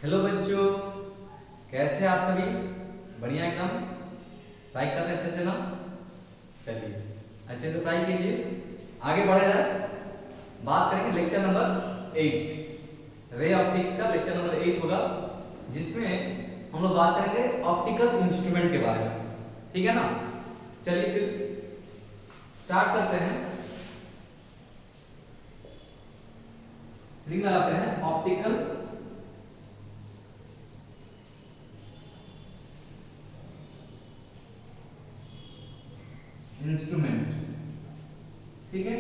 Hello बच्चों, कैसे हैं आप सभी? बढ़िया एकदम। पढ़ाई करते हैं अच्छे से ना? चलिए अच्छे से पढ़ाई कीजिए। आगे बढ़ा जाए, बात करेंगे लेक्चर नंबर 8। रे ऑप्टिक्स का लेक्चर नंबर 8 होगा, जिसमें हम लोग बात करेंगे ऑप्टिकल इंस्ट्रूमेंट के बारे में। ठीक है ना? चलिए फिर स्टार्ट करते हैं। लगाते हैं ऑप्टिकल इंस्ट्रूमेंट। ठीक है,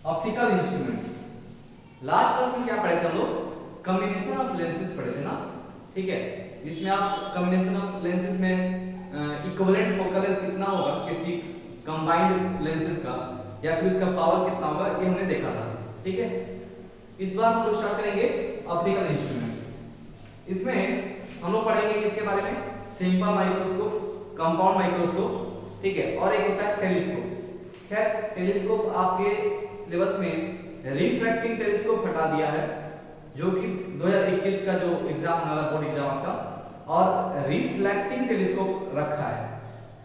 ऑप्टिकल इंस्ट्रूमेंट। लास्ट क्लास में क्या पढ़े थे हम लोग? कॉम्बिनेशन ऑफ लेंसेज पढ़े थे ना? ठीक है, जिसमें आप कॉम्बिनेशन ऑफ लेंसेज में इक्विवेलेंट फोकल लेंथ कितना होगा किसी कंबाइंड लेंसेज का, या फिर उसका पावर कितना होगा, ये हमने देखा था। ठीक है, इस बार हम लोग स्टार्ट करेंगे ऑप्टिकल इंस्ट्रूमेंट। इसमें हम लोग पढ़ेंगे किसके बारे में? सिंपल माइक्रोस्कोप, कंपाउंड माइक्रोस्कोप, ठीक है, और एक होता है टेलीस्कोप। खैर टेलीस्कोप आपके सिलेबस में रिफ्रैक्टिंग टेलीस्कोप हटा दिया है, जो कि 2021 का जो एग्जाम वाला बोर्ड एग्जाम आपका, और रिफ्लेक्टिंग टेलीस्कोप रखा है।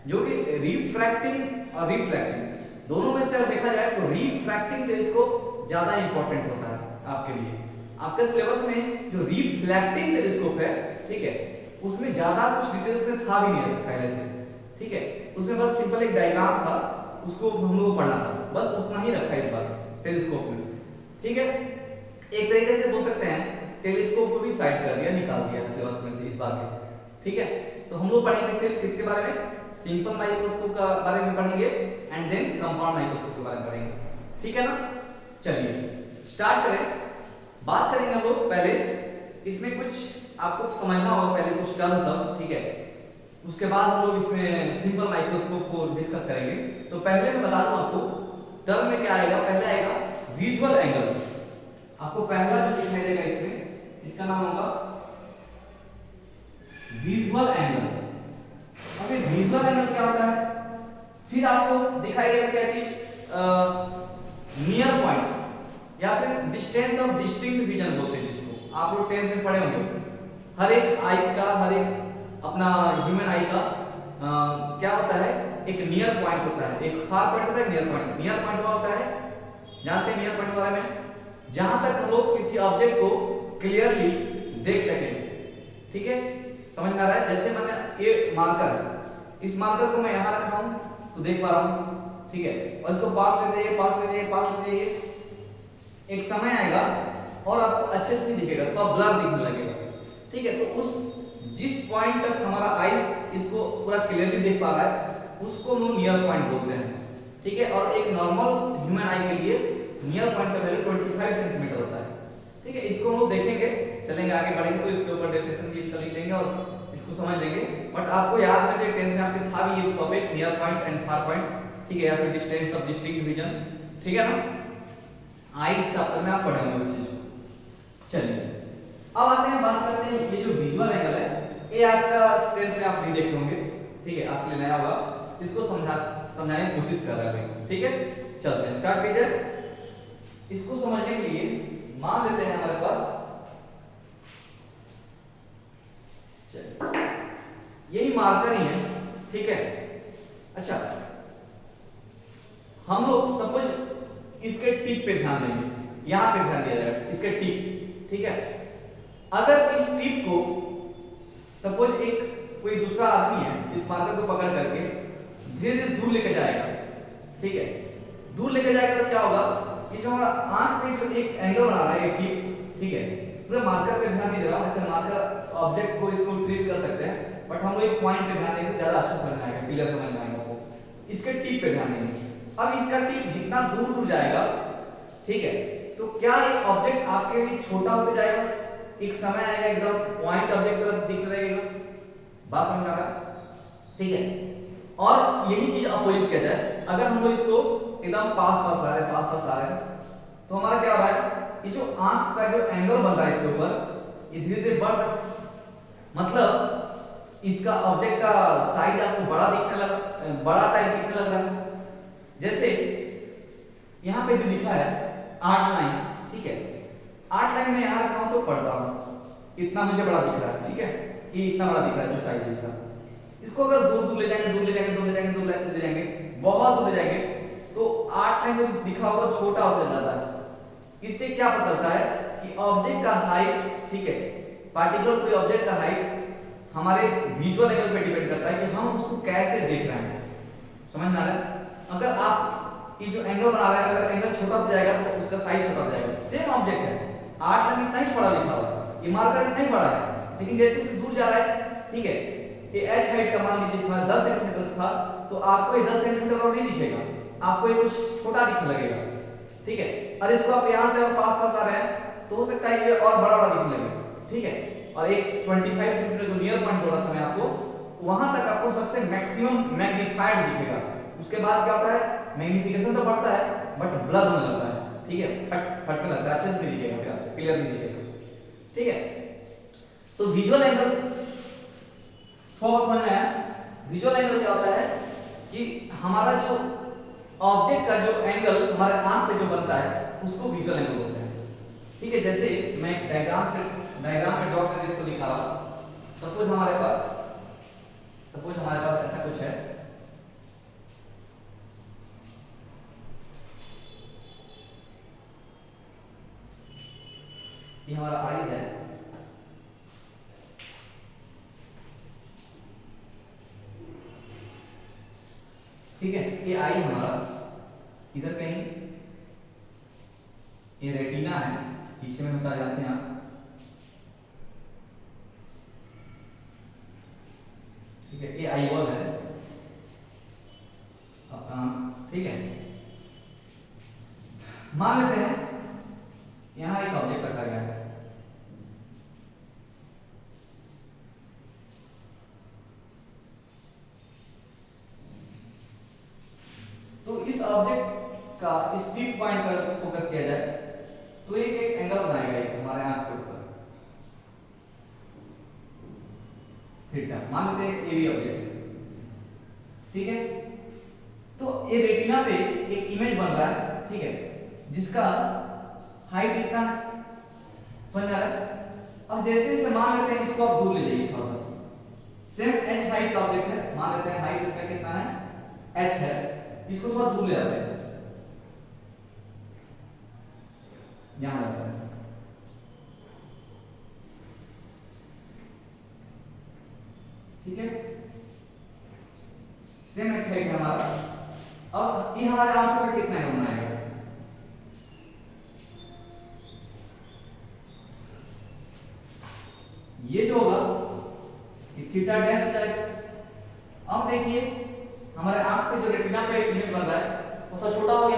जो कि रिफ्रैक्टिंग और रिफ्लेक्टिंग दोनों में से अगर देखा जाए तो रिफ्रैक्टिंग टेलीस्कोप ज्यादा इंपॉर्टेंट होता है आपके लिए। आपके सिलेबस में जो रिफ्लेक्टिंग टेलीस्कोप है, ठीक है, उसमें ज्यादा कुछ डिटेल्स में था भी नहीं ऐसे पहले से। ठीक है, उसमें बस सिंपल एक डायग्राम था, उसको हम लोग पढ़ना था, बस उतना ही रखा है इस बार टेलीस्कोप में। ठीक है, एक तरीके से बोल सकते हैं टेलीस्कोप को भी साइड कर दिया, निकाल दिया सिलेबस में से इस बार में। ठीक है, तो हम लोग पढ़ेंगे सिर्फ किसके बारे में? सिंपल माइक्रोस्कोप का बारे में पढ़ेंगे, एंड देन कंपाउंड माइक्रोस्कोप के बारे में पढ़ेंगे। ठीक है ना? चलिए स्टार्ट करें। बात करेंगे हम लोग पहले, इसमें कुछ आपको समझना होगा पहले कुछ टर्म सब। ठीक है, उसके बाद हम लोग इसमें सिंपल माइक्रोस्कोप को डिस्कस करेंगे। तो पहले मैं बता दूं आपको टर्म में क्या आएगा। पहले आएगा विजुअल एंगल। आपको पहला जो दिखाई देगा इसमें, इसका नाम होगा विजुअल एंगल। अब ये विजुअल एंगल क्या होता है? फिर आपको दिखाई देगा क्या चीज? नियर पॉइंट, या फिर डिस्टेंस ऑफ डिस्टिंक्ट विजन बोलते हैं जिसको आप लोग 10th में पढ़े होंगे। हर एक आईज का, हर एक अपना ह्यूमन आई का क्या होता है? एक नियर पॉइंट होता है, एक फार पॉइंट होता है, नियर पॉइंट। नियर पॉइंट क्या होता है? जानते हैं नियर पॉइंट के बारे में? जहां तक हम लोग किसी ऑब्जेक्ट को क्लियरली देख सकें। ठीक है, समझ में आ रहा है? जैसे मैंने ये मार्कर है, इस मार्कर को मैं यहां रखा हूं तो देख पा रहा हूं। ठीक है, और इसको पास लेते जाइए, पास लेते जाइए, पास लेते जाइए, एक समय आएगा और आपको अच्छे से नहीं दिखेगा, थोड़ा ब्लर दिखने लगेगा। ठीक है, तो उस जिस पॉइंट तक हमारा आईज इसको पूरा क्लियरली देख पा रहा है, उसको हम नियर पॉइंट बोलते हैं। ठीक है, और एक नॉर्मल ह्यूमन आई के लिए नियर पॉइंट का वैल्यू 25 सेंटीमीटर होता है। ठीक है, इसको हम लोग देखेंगे, चलेंगे आगे बढ़ेंगे तो इसके ऊपर डेफिनेशन भी इसका लिख देंगे और इसको समझ लेंगे। बट आपको याद रखना चाहिए, 10th में आपके था भी ये topic, near point and far point. ठीक है, या फिर डिस्टेंस ऑफ डिस्टिंक्ट विजन। ठीक है ना? आईज चैप्टर में आप पढ़ेंगे उस चीज को। चलिए अब आते हैं, बात करते हैं ये जो विजुअल एंगल है, ये आपका 10th में आप नहीं देखे होंगे। ठीक है, आपके लिए नया होगा, इसको समझाने की कोशिश कर रहे हैं। ठीक है, चलते हैं, स्टार्ट कीजिए। इसको समझने के लिए मान लेते हैं हमारे पास, चलिए यही मार्कर ही है। ठीक है, अच्छा हम लोग सपोज इसके टिप पे ध्यान देंगे, यहां पे ध्यान दिया जाएगा, इसके टिप। ठीक है, अगर इस टिप को सपोज एक कोई दूसरा आदमी है, इस मार्कर को पकड़ करके धीरे धीरे दूर लेके जाएगा। ठीक है, दूर लेके जाएगा तो क्या होगा? ये जो हमारा आंख पे जो एक एंगल बना रहा है, ये टिप, ठीक है, पूरे मार्कर पे ध्यान नहीं दे रहा हूं। ऐसे मार्कर ऑब्जेक्ट को इसको ट्रीट कर सकते हैं, बट हम लोग एक पॉइंट पे ध्यान देंगे, ज्यादा अच्छा समझ आएगा, क्लियर समझ में आएगा आपको। इसके टिप पे ध्यान देंगे। अब इसका टिप जितना दूर दूर जाएगा, ठीक है, तो क्या ये ऑब्जेक्ट आपके लिए छोटा होते जाएगा? एक समय आएगा एकदम पॉइंट ऑब्जेक्ट तरफ दिखने लगेगा। बात समझ आ रहा है? ठीक है, और यही चीज अपोजिट किया जाए, अगर हम लोग इसको एकदम पास पास ला रहे हैं, पास पास ला रहे हैं, तो हमारा क्या हो रहा है? ये जो आंख का जो एंगल बन रहा है इसके ऊपर, ये धीरे धीरे बढ़ रहा है। मतलब इसका ऑब्जेक्ट का साइज आपको बड़ा दिखने लग, बड़ा टाइप दिखने लग रहा है। जैसे यहां पे जो लिखा है 8 लाइन, ठीक है, 8 लाइन में यहां रखा हूं तो पढ़ रहा हूं, इतना मुझे बड़ा दिख रहा है, ठीक है, ये इतना बड़ा दिख रहा है जो साइज इसका। इसको अगर दूर दूर ले जाएंगे, दूर ले जाएंगे, दूर ले जाएंगे, दूर ले जाएंगे, बहुत दूर ले जाएंगे, तो 8 लाइन जो दिखा हुआ छोटा होता जाता है। इससे क्या पता चलता है कि ऑब्जेक्ट का हाइट, ठीक है, पार्टिकुलर कोई ऑब्जेक्ट का हाइट हमारे विजुअल एंगल पे डिपेंड करता है कि हम उसको कैसे देख रहे हैं। समझ में आ रहा है? अगर आप ये जो एंगल बना रहे हैं, अगर एंगल छोटा हो जाएगा तो उसका साइज छोटा हो जाएगा। सेम ऑब्जेक्ट है, 8 लाइन इतना ही बड़ा लिखा हुआ है, ये मार्कर इतना ही बड़ा है, लेकिन जैसे जैसे दूर जा रहा है, ठीक है, ये h हाइट का मान लीजिए था 10 सेंटीमीटर था, तो आपको ये 10 सेंटीमीटर और नहीं दिखेगा, आपको ये कुछ छोटा दिखने लगेगा, ठीक है। और इसको आप यहां से और पास पास आ रहे हैं तो हो सकता है ये और बड़ा बड़ा दिखने लगे, ठीक है। और एक 25 सेंटीमीटर जो नियर पॉइंट बोला था मैं आपको, वहां तक आपको सबसे मैक्सिमम मैग्नीफाइड दिखेगा। उसके बाद क्या होता है, मैग्निफिकेशन तो बढ़ता है बट ब्लर होने लगता है, ठीक है, फटने लगता है, अच्छे से नहीं दिखेगा, फिर आपको क्लियर नहीं दिखेगा, ठीक है। तो विजुअल एंगल थोड़ा समझ में आया? विजुअल एंगल क्या होता है कि हमारा जो ऑब्जेक्ट का जो एंगल हमारे आंख पे जो बनता है उसको विजुअल एंगल बोलते हैं, ठीक है। जैसे मैं डायग्राम में ड्रॉ करके इसको दिखा रहा हूं। सपोज हमारे पास ऐसा कुछ है, ये हमारा आईज है, ठीक है, ये आई हमारा, इधर कहीं ये रेटिना है, पीछे में होता जाते हैं आप, ठीक है, ये आई बॉल है अपना, ठीक है। मान लेते हैं यहां एक ऑब्जेक्ट रखा गया है, तो इस ऑब्जेक्ट का इस टिप पॉइंट पर फोकस किया जाए तो एक एंगल बनाएगा ये हमारे आंख के ऊपर, थीटा, मान लेते हैं ये भी ऑब्जेक्ट है, ठीक है। तो ये रेटिना पे एक इमेज बन रहा है, ठीक है, जिसका हाइट इतना, समझ में आ रहा है? अब जैसे जैसे मान लेते हैं इसको आप दूर ले जाइए थोड़ा सा, सेम h हाइट का ऑब्जेक्ट है, मान लेते हैं हाइट इसका कितना है, h है, इसको थोड़ा दूर ले जाते हैं, यहां जाता है, ठीक है, सेम h हाइट है हमारा। अब ये हमारे आंखों पे कितना एंगल बनाएगा, ये जो होगा ये थीटा डैश जाएगा। अब देखिए हमारे आंख पे जो रेटिना पे इमेज बन रहा है वो थोड़ा छोटा हो गया।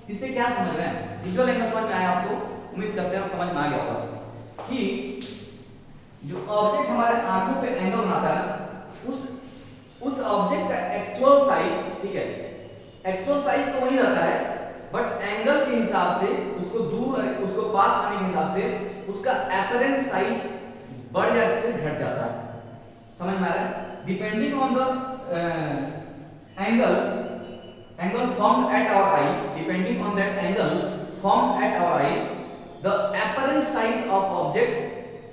इससे क्या समझ रहे हैं, विजुअल एंगल समझ में आया आपको? उम्मीद करते हैं आप समझ में आ गया होगा कि जो ऑब्जेक्ट हमारे आंखों पे एंगल बनाता है उस ऑब्जेक्ट का एक्चुअल साइज, ठीक है, एक्चुअल साइज तो वही रहता है बट एंगल के हिसाब से उसको दूर उसको पास आने के हिसाब से उसका अपरेंट साइज बढ़ या घट जाता है। समझ में आ रहा है? Depending on the angle formed at our eye, depending on that angle formed at our eye, the apparent size of object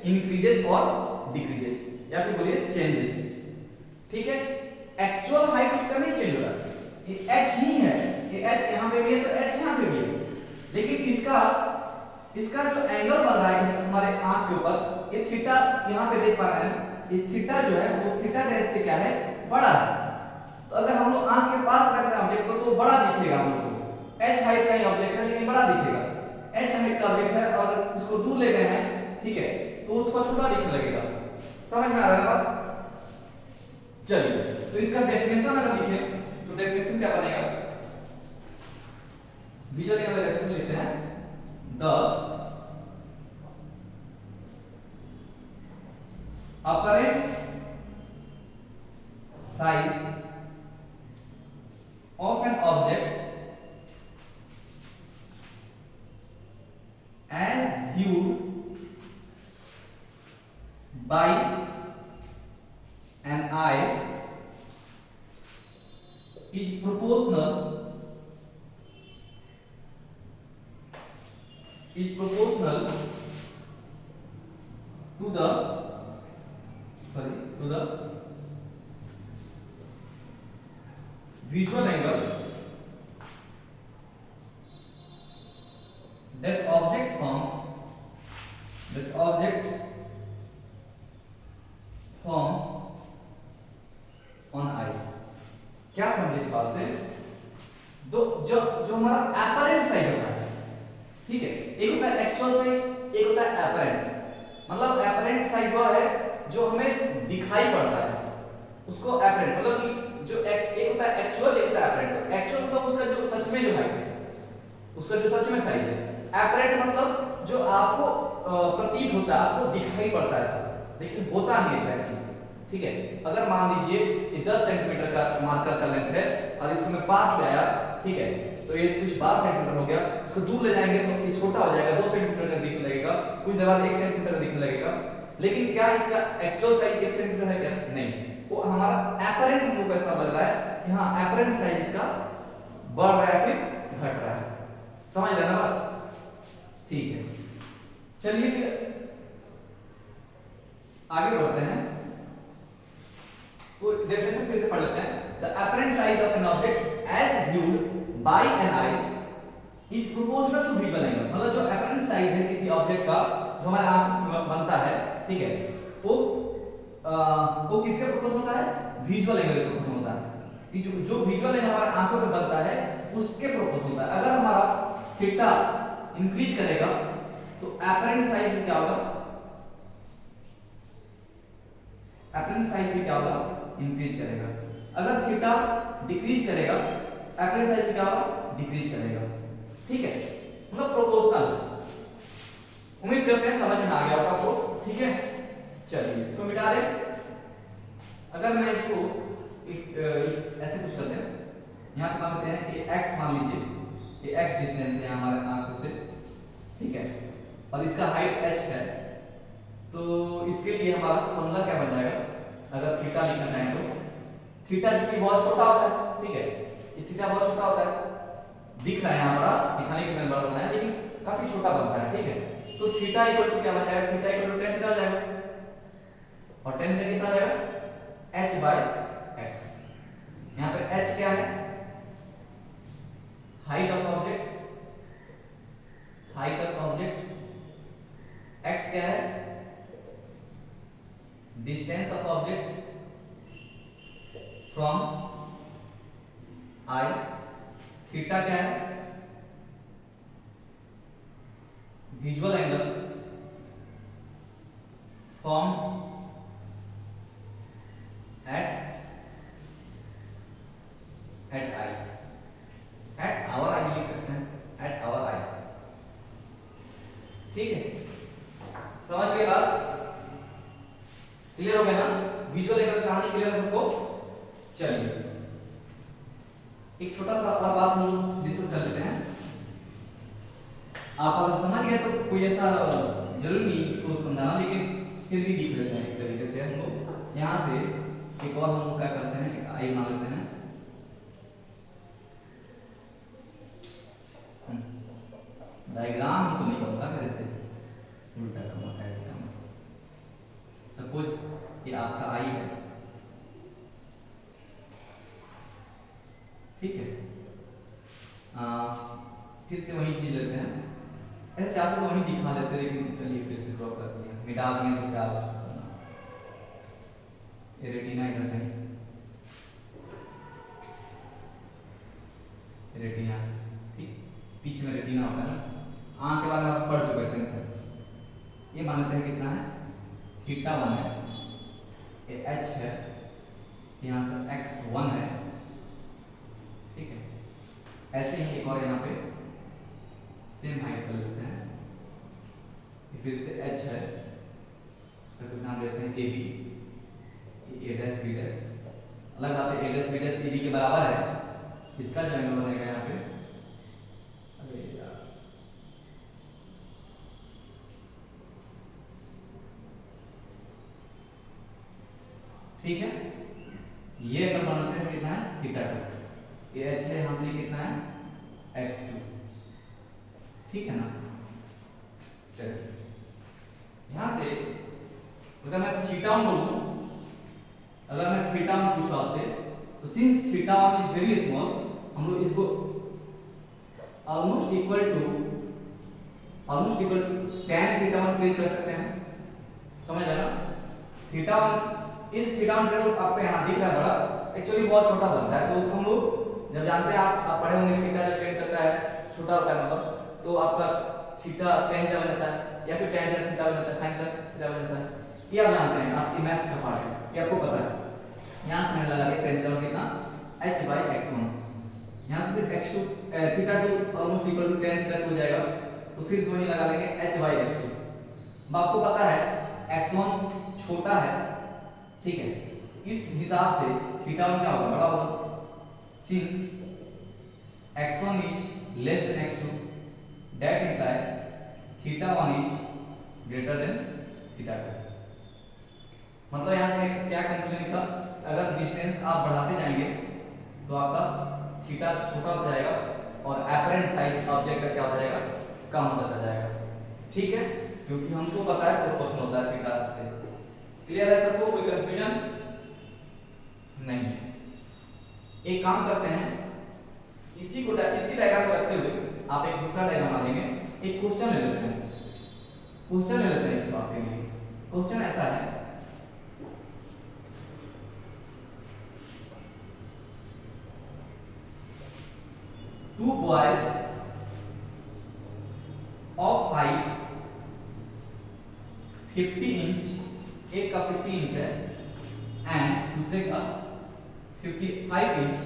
increases or decreases, या फिर बोलिए changes, ठीक है। एक्चुअल हाइट उसका नहीं चेंज हो रहा, ये h ही है, ये h यहाँ पे भी है तो h यहाँ पे भी है, लेकिन इसका जो एंगल बन रहा है इस हमारे आंख के ऊपर, ये थीटा यहाँ पे देख पा रहे हैं, ये थीटा जो है वो थीटा डैश से क्या है, बड़ा है। तो अगर हम लोग आंख के पास रख रहे हैं ऑब्जेक्ट को तो बड़ा दिखेगा हम लोग को, h हाइट का ही ऑब्जेक्ट है लेकिन बड़ा दिखेगा, h हाइट का ऑब्जेक्ट है और अगर इसको दूर ले गए हैं, ठीक है, तो वो थोड़ा छोटा दिखने लगेगा। समझ में आ रहा है बात? चलिए तो इसका डेफिनेशन अगर लिखें तो डेफिनेशन क्या बनेगा, विजुअल एंगल डेफिनेशन लेते हैं, the apparent size of an object as viewed by an eye is proportional to the visual angle that object forms on eye। क्या समझे इस बात से? दो जो जो हमारा एपरेंट साइज होता है, ठीक है, एक होता है एक्चुअल साइज, एक होता है एपरेंट। मतलब एपरेंट साइज वो है जो हमें दिखाई पड़ता है, उसको एपरेंट मतलब कि जो एक होता है एक्चुअल, एक होता है एपरेंट। तो एक्चुअल मतलब उसका जो सच में जो हाइट है, उसका जो सच में साइज है। एपरेंट मतलब जो आपको प्रतीत होता है, आपको दिखाई पड़ता है सब, लेकिन होता नहीं एग्जैक्टली। ठीक है, अगर मान लीजिए ये 10 सेंटीमीटर का मार्कर का लेंथ है और इसको मैं पास ले आया, ठीक है, तो ये कुछ 12 सेंटीमीटर हो गया। इसको दूर ले जाएंगे तो ये छोटा हो जाएगा, 2 सेंटीमीटर का दिखने लगेगा, कुछ देर बाद 1 सेंटीमीटर का दिखने लगेगा। लेकिन क्या इसका एक्चुअल साइज 1 सेंटीमीटर है क्या? नहीं, वो हमारा एपरेंट हमको ऐसा लग रहा है कि हाँ एपरेंट साइज इसका बढ़ रहा है फिर घट रहा है। समझ रहे ना बात? ठीक है, चलिए फिर आगे बढ़ते हैं। तो डेफिनेशन फिर से पढ़ लेते हैं। The apparent size of an object as viewed by an eye is proportional to visual angle. मतलब जो एपरेंट साइज है किसी ऑब्जेक्ट का जो हमारे आंख में बनता है, ठीक है, वो किसके प्रोपोर्शनल होता है? विजुअल एंगल के प्रोपोर्शनल होता है। कि जो विजुअल एंगल हमारे आंखों में बनता है उसके प्रोपोर्शनल होता है। अगर हमारा थीटा इंक्रीज करेगा तो एपरेंट साइज में क्या होगा? एपरेंट साइज में क्या होगा? इंक्रीज करेगा। अगर थीटा डिक्रीज करेगा, एपरेंट साइज में क्या होगा? डिक्रीज करेगा। ठीक है, मतलब प्रोपोर्शनल। उम्मीद करते हैं समझ में आ गया होगा आपको। ठीक है, चलिए इसको मिटा दें। अगर मैं इसको ऐसे कुछ करते हैं, यहाँ पे मान लेते हैं कि x मान लीजिए, ये x डिस्टेंस है हमारे आंखों से, ठीक है, और इसका हाइट h है। तो इसके लिए हमारा फॉर्मूला क्या बन जाएगा? अगर थीटा लिखना चाहें तो थीटा जो कि बहुत छोटा होता है, ठीक है, ये थीटा बहुत छोटा होता है, दिख रहा है यहाँ बड़ा, दिखाने के लिए मैंने बड़ा बनाया लेकिन काफी छोटा बनता है। ठीक है, तो थीटा इक्वल टू क्या बन जाएगा? Theta equal to tan theta हो जाएगा, और tan थीटा कितना आ जाएगा? h by x। यहाँ पे h क्या है? हाइट ऑफ ऑब्जेक्ट, x क्या है? Distance of object from eye. Theta क्या है? Visual angle from at eye, at our eye लिख सकते हैं, एट आवर आई। ठीक है, समझ गए बात? क्लियर हो गया ना? विजुअल एंगल कहानी क्लियर है सबको? चलिए एक छोटा सा और बात हम डिस्कस कर लेते हैं। आप अगर समझ गए तो कोई ऐसा जरूरी नहीं इसको समझाना, लेकिन फिर भी लिख लेते हैं एक तरीके से हम लोग। यहाँ से एक और हम क्या करते हैं, एक आई मान लेते हैं, डायग्राम तो नहीं बनता फिर ऐसे उल्टा करना है इसका। सपोज ये आपका आई है, ठीक है, फिर से वही चीज लेते हैं। ऐसे चाहते तो वही दिखा देते, लेकिन चलिए फिर से ड्रॉ कर दिया, मिटा दिए तो क्या करना। ये रेटिना इधर कहीं, रेटिना, ठीक, पीछे में रेटिना होता है ना, आंख के बारे में आप पढ़ चुके थे। ये मान लेते हैं कितना है? थीटा 1 है, ये h है, यहाँ से x 1 है, ठीक है। ऐसे ही एक और यहाँ पे सेम हाइट कर लेते हैं, फिर से h है, उसका नाम देते हैं ab, ये a डैश b डैश। अलग बात है a dash b dash ab के बराबर है, इसका जो एंगल बनेगा यहाँ पे, अरे यार ठीक है, ये एंगल बनाते हैं कितना है? थीटा 2। ये h है, यहाँ से कितना है? x2, ठीक है ना? चलिए यहाँ से अगर मैं थीटा 1 बोलूं, अगर मैं थीटा 1 पूछूं आपसे, तो since theta 1 is very small, हम लोग इसको almost equal to tan theta 1 treat कर सकते हैं। समझ आया ना? थीटा 1 इस थीटा 1 जो आपको यहाँ दिख रहा है बड़ा, एक्चुअली बहुत छोटा बनता है। तो उसको हम लोग जब जानते हैं, आप पढ़े होंगे थीटा जब टेन करता है छोटा होता है मतलब, तो आपका थीटा tan क्या बन जाता है, या फिर tan थीटा बन जाता है, sin थीटा बन जाता है। ये आप जानते हैं, आपकी मैथ्स का पार्ट है, ये आपको पता है। यहाँ से मैंने लगा दिया tan थीटा कितना h/x1। यहाँ से फिर x2 theta 2 almost equal to tan theta 2 हो जाएगा, तो फिर से वही लगा लेंगे h/x2। अब आपको पता है x1 छोटा है, ठीक है, इस हिसाब से थीटा 1 क्या होगा, बड़ा होगा। Since x1 is less than x2, that imply theta 1 is greater than theta 2। मतलब यहाँ से क्या कंक्लूजन निकला, अगर डिस्टेंस आप बढ़ाते जाएंगे तो आपका थीटा छोटा होता जाएगा और एपरेंट साइज ऑब्जेक्ट का क्या होता जाएगा, कम होता चला जाएगा। ठीक है, क्योंकि हमको पता है प्रोपोर्शनल होता है थीटा से। क्लियर है सबको, कोई कंफ्यूजन नहीं? एक काम करते हैं, इसी डायग्राम को रखते हुए आप एक दूसरा डायग्राम बना लेंगे। एक क्वेश्चन ले लेते हैं, तो आपके लिए क्वेश्चन ऐसा है, two boys of height 50 inch, एक का 50 इंच है एंड दूसरे का 55 inch,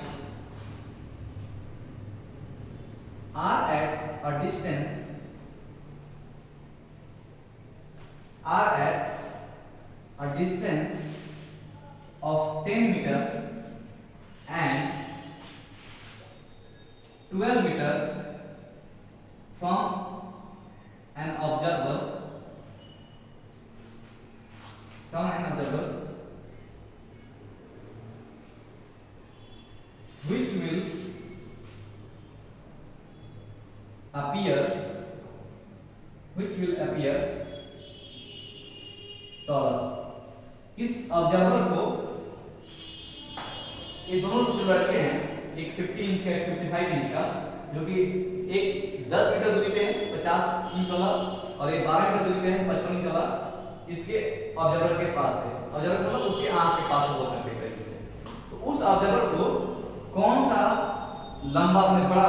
are at a distance of 10 meter and 12 meter from an observer which will appear taller। इस ऑब्जर्वर को, ये दोनों जो लड़के हैं, एक 50 इंच का, एक 55 इंच का, जो कि एक 10 मीटर दूरी पे है 50 इंच वाला, और एक 12 मीटर दूरी पे है 55 इंच वाला, इसके ऑब्जर्वर के पास है। ऑब्जर्वर मतलब उसके आंख के पास हो सकते हैं तरीके से। तो उस ऑब्जर्वर को कौन सा लंबा में बड़ा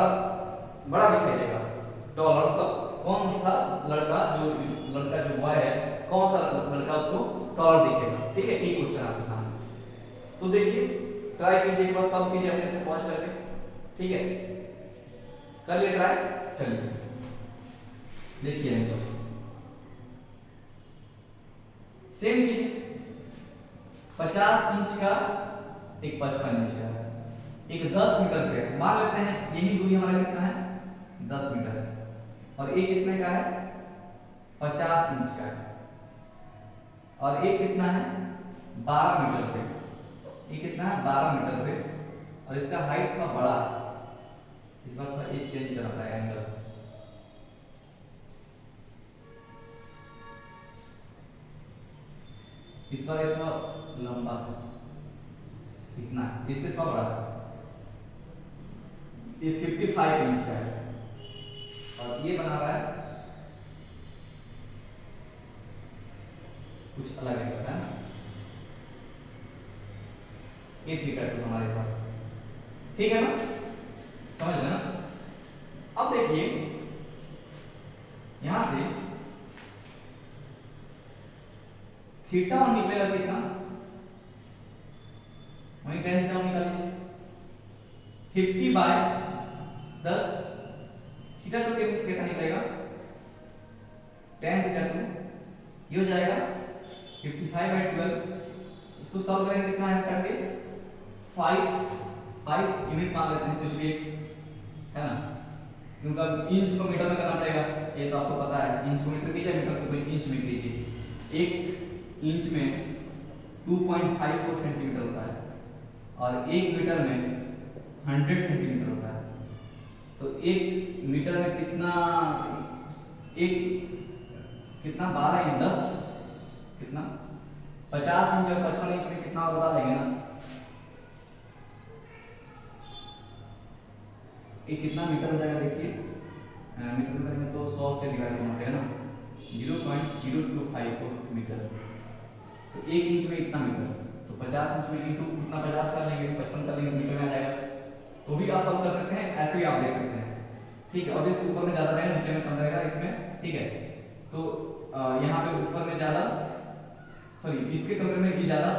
दिखाई देगा, टॉलर, मतलब कौन सा लड़का जो बॉय है, कौन सा लड़का उसको टॉलर दिखेगा। ठीक है, एक क्वेश्चन आपके सामने, तो देखिए ट्राई कीजिए, एक बार सब कीजिए अपने से पॉज करके। ठीक है, कर लिए ट्राई, चलिए देखिए आंसर। सेम चीज, 50 इंच का, एक 55 इंच का, एक 10 मीटर पे है। मान लेते हैं यही दूरी हमारा कितना है, 10 मीटर है, और एक कितने का है, 50 इंच का है, और एक कितना है, 12 मीटर पे। ये कितना है, 12 मीटर पे, और इसका हाइट थोड़ा बड़ा है। इस बार थोड़ा एक चेंज करना पड़ेगा एंगल। इस बार ये थोड़ा लंबा है, इतना, इससे थोड़ा बड़ा है, ये 55 इंच का है, और ये बना रहा है कुछ अलग है ना, ये थीटा 2 हमारे साथ। ठीक है ना, समझ लेना। अब देखिए यहां से थीटा 1 निकलेगा कितना, वही tan थीटा 1 निकाल लीजिए, 50/10, थीटा 2 कितना निकलेगा, tan थीटा 2, ये हो जाएगा 55/12। इसको सॉल्व करेंगे कितना है करके, 5 यूनिट मान लेते हैं, कुछ भी है ना, क्योंकि इंच को मीटर में करना पड़ेगा, ये तो आपको पता है। इंच को मीटर कीजिए, मीटर को इंच में कीजिए। एक इंच में 2.54 सेंटीमीटर होता है, और एक मीटर में 100 सेंटीमीटर होता है। तो एक मीटर में कितना, एक कितना 12 × 10 कितना 50 इंच और 55 इंच में कितना बता लेंगे ना, ये कितना मीटर हो जाएगा देखिए, मीटर में करेंगे तो 100 से डिवाइड करना पड़ेगा ना, 0.0254 मीटर। तो 1 इंच में इतना मीटर, तो 50 इंच में इंटू कितना 50 कर लेंगे, 55 कर लेंगे, मीटर में आ जाएगा। तो भी आप सॉल्व कर सकते हैं, ऐसे भी आप देख सकते हैं, ठीक है। अब इसके ऊपर में ज्यादा रहेगा, नीचे में कम रहेगा इसमें, ठीक है। तो यहाँ पे ऊपर में ज्यादा, सॉरी इसके कंपेयर में ये ज्यादा,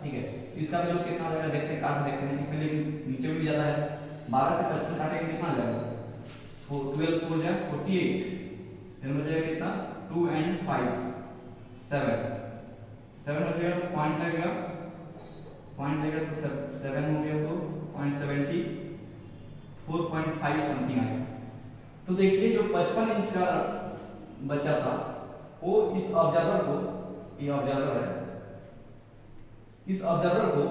ठीक है। इसका वैल्यू कितना आ जाएगा देखते हैं, काट देखते हैं इसमें, लेकिन नीचे में भी ज्यादा है। 12 से 55 काटेंगे कितना आ जाएगा, 12 4 जा 48, फिर बचेगा कितना 2 and 5 7 बचेगा, तो पॉइंट लगेगा, पॉइंट लगेगा तो 7 हो गया, तो 0.70 4.5 समथिंग आएगा। तो देखिए जो 55 इंच का बचा था वो इस ऑब्जर्वर को, ये ऑब्जर्वर है, इस ऑब्जर्वर को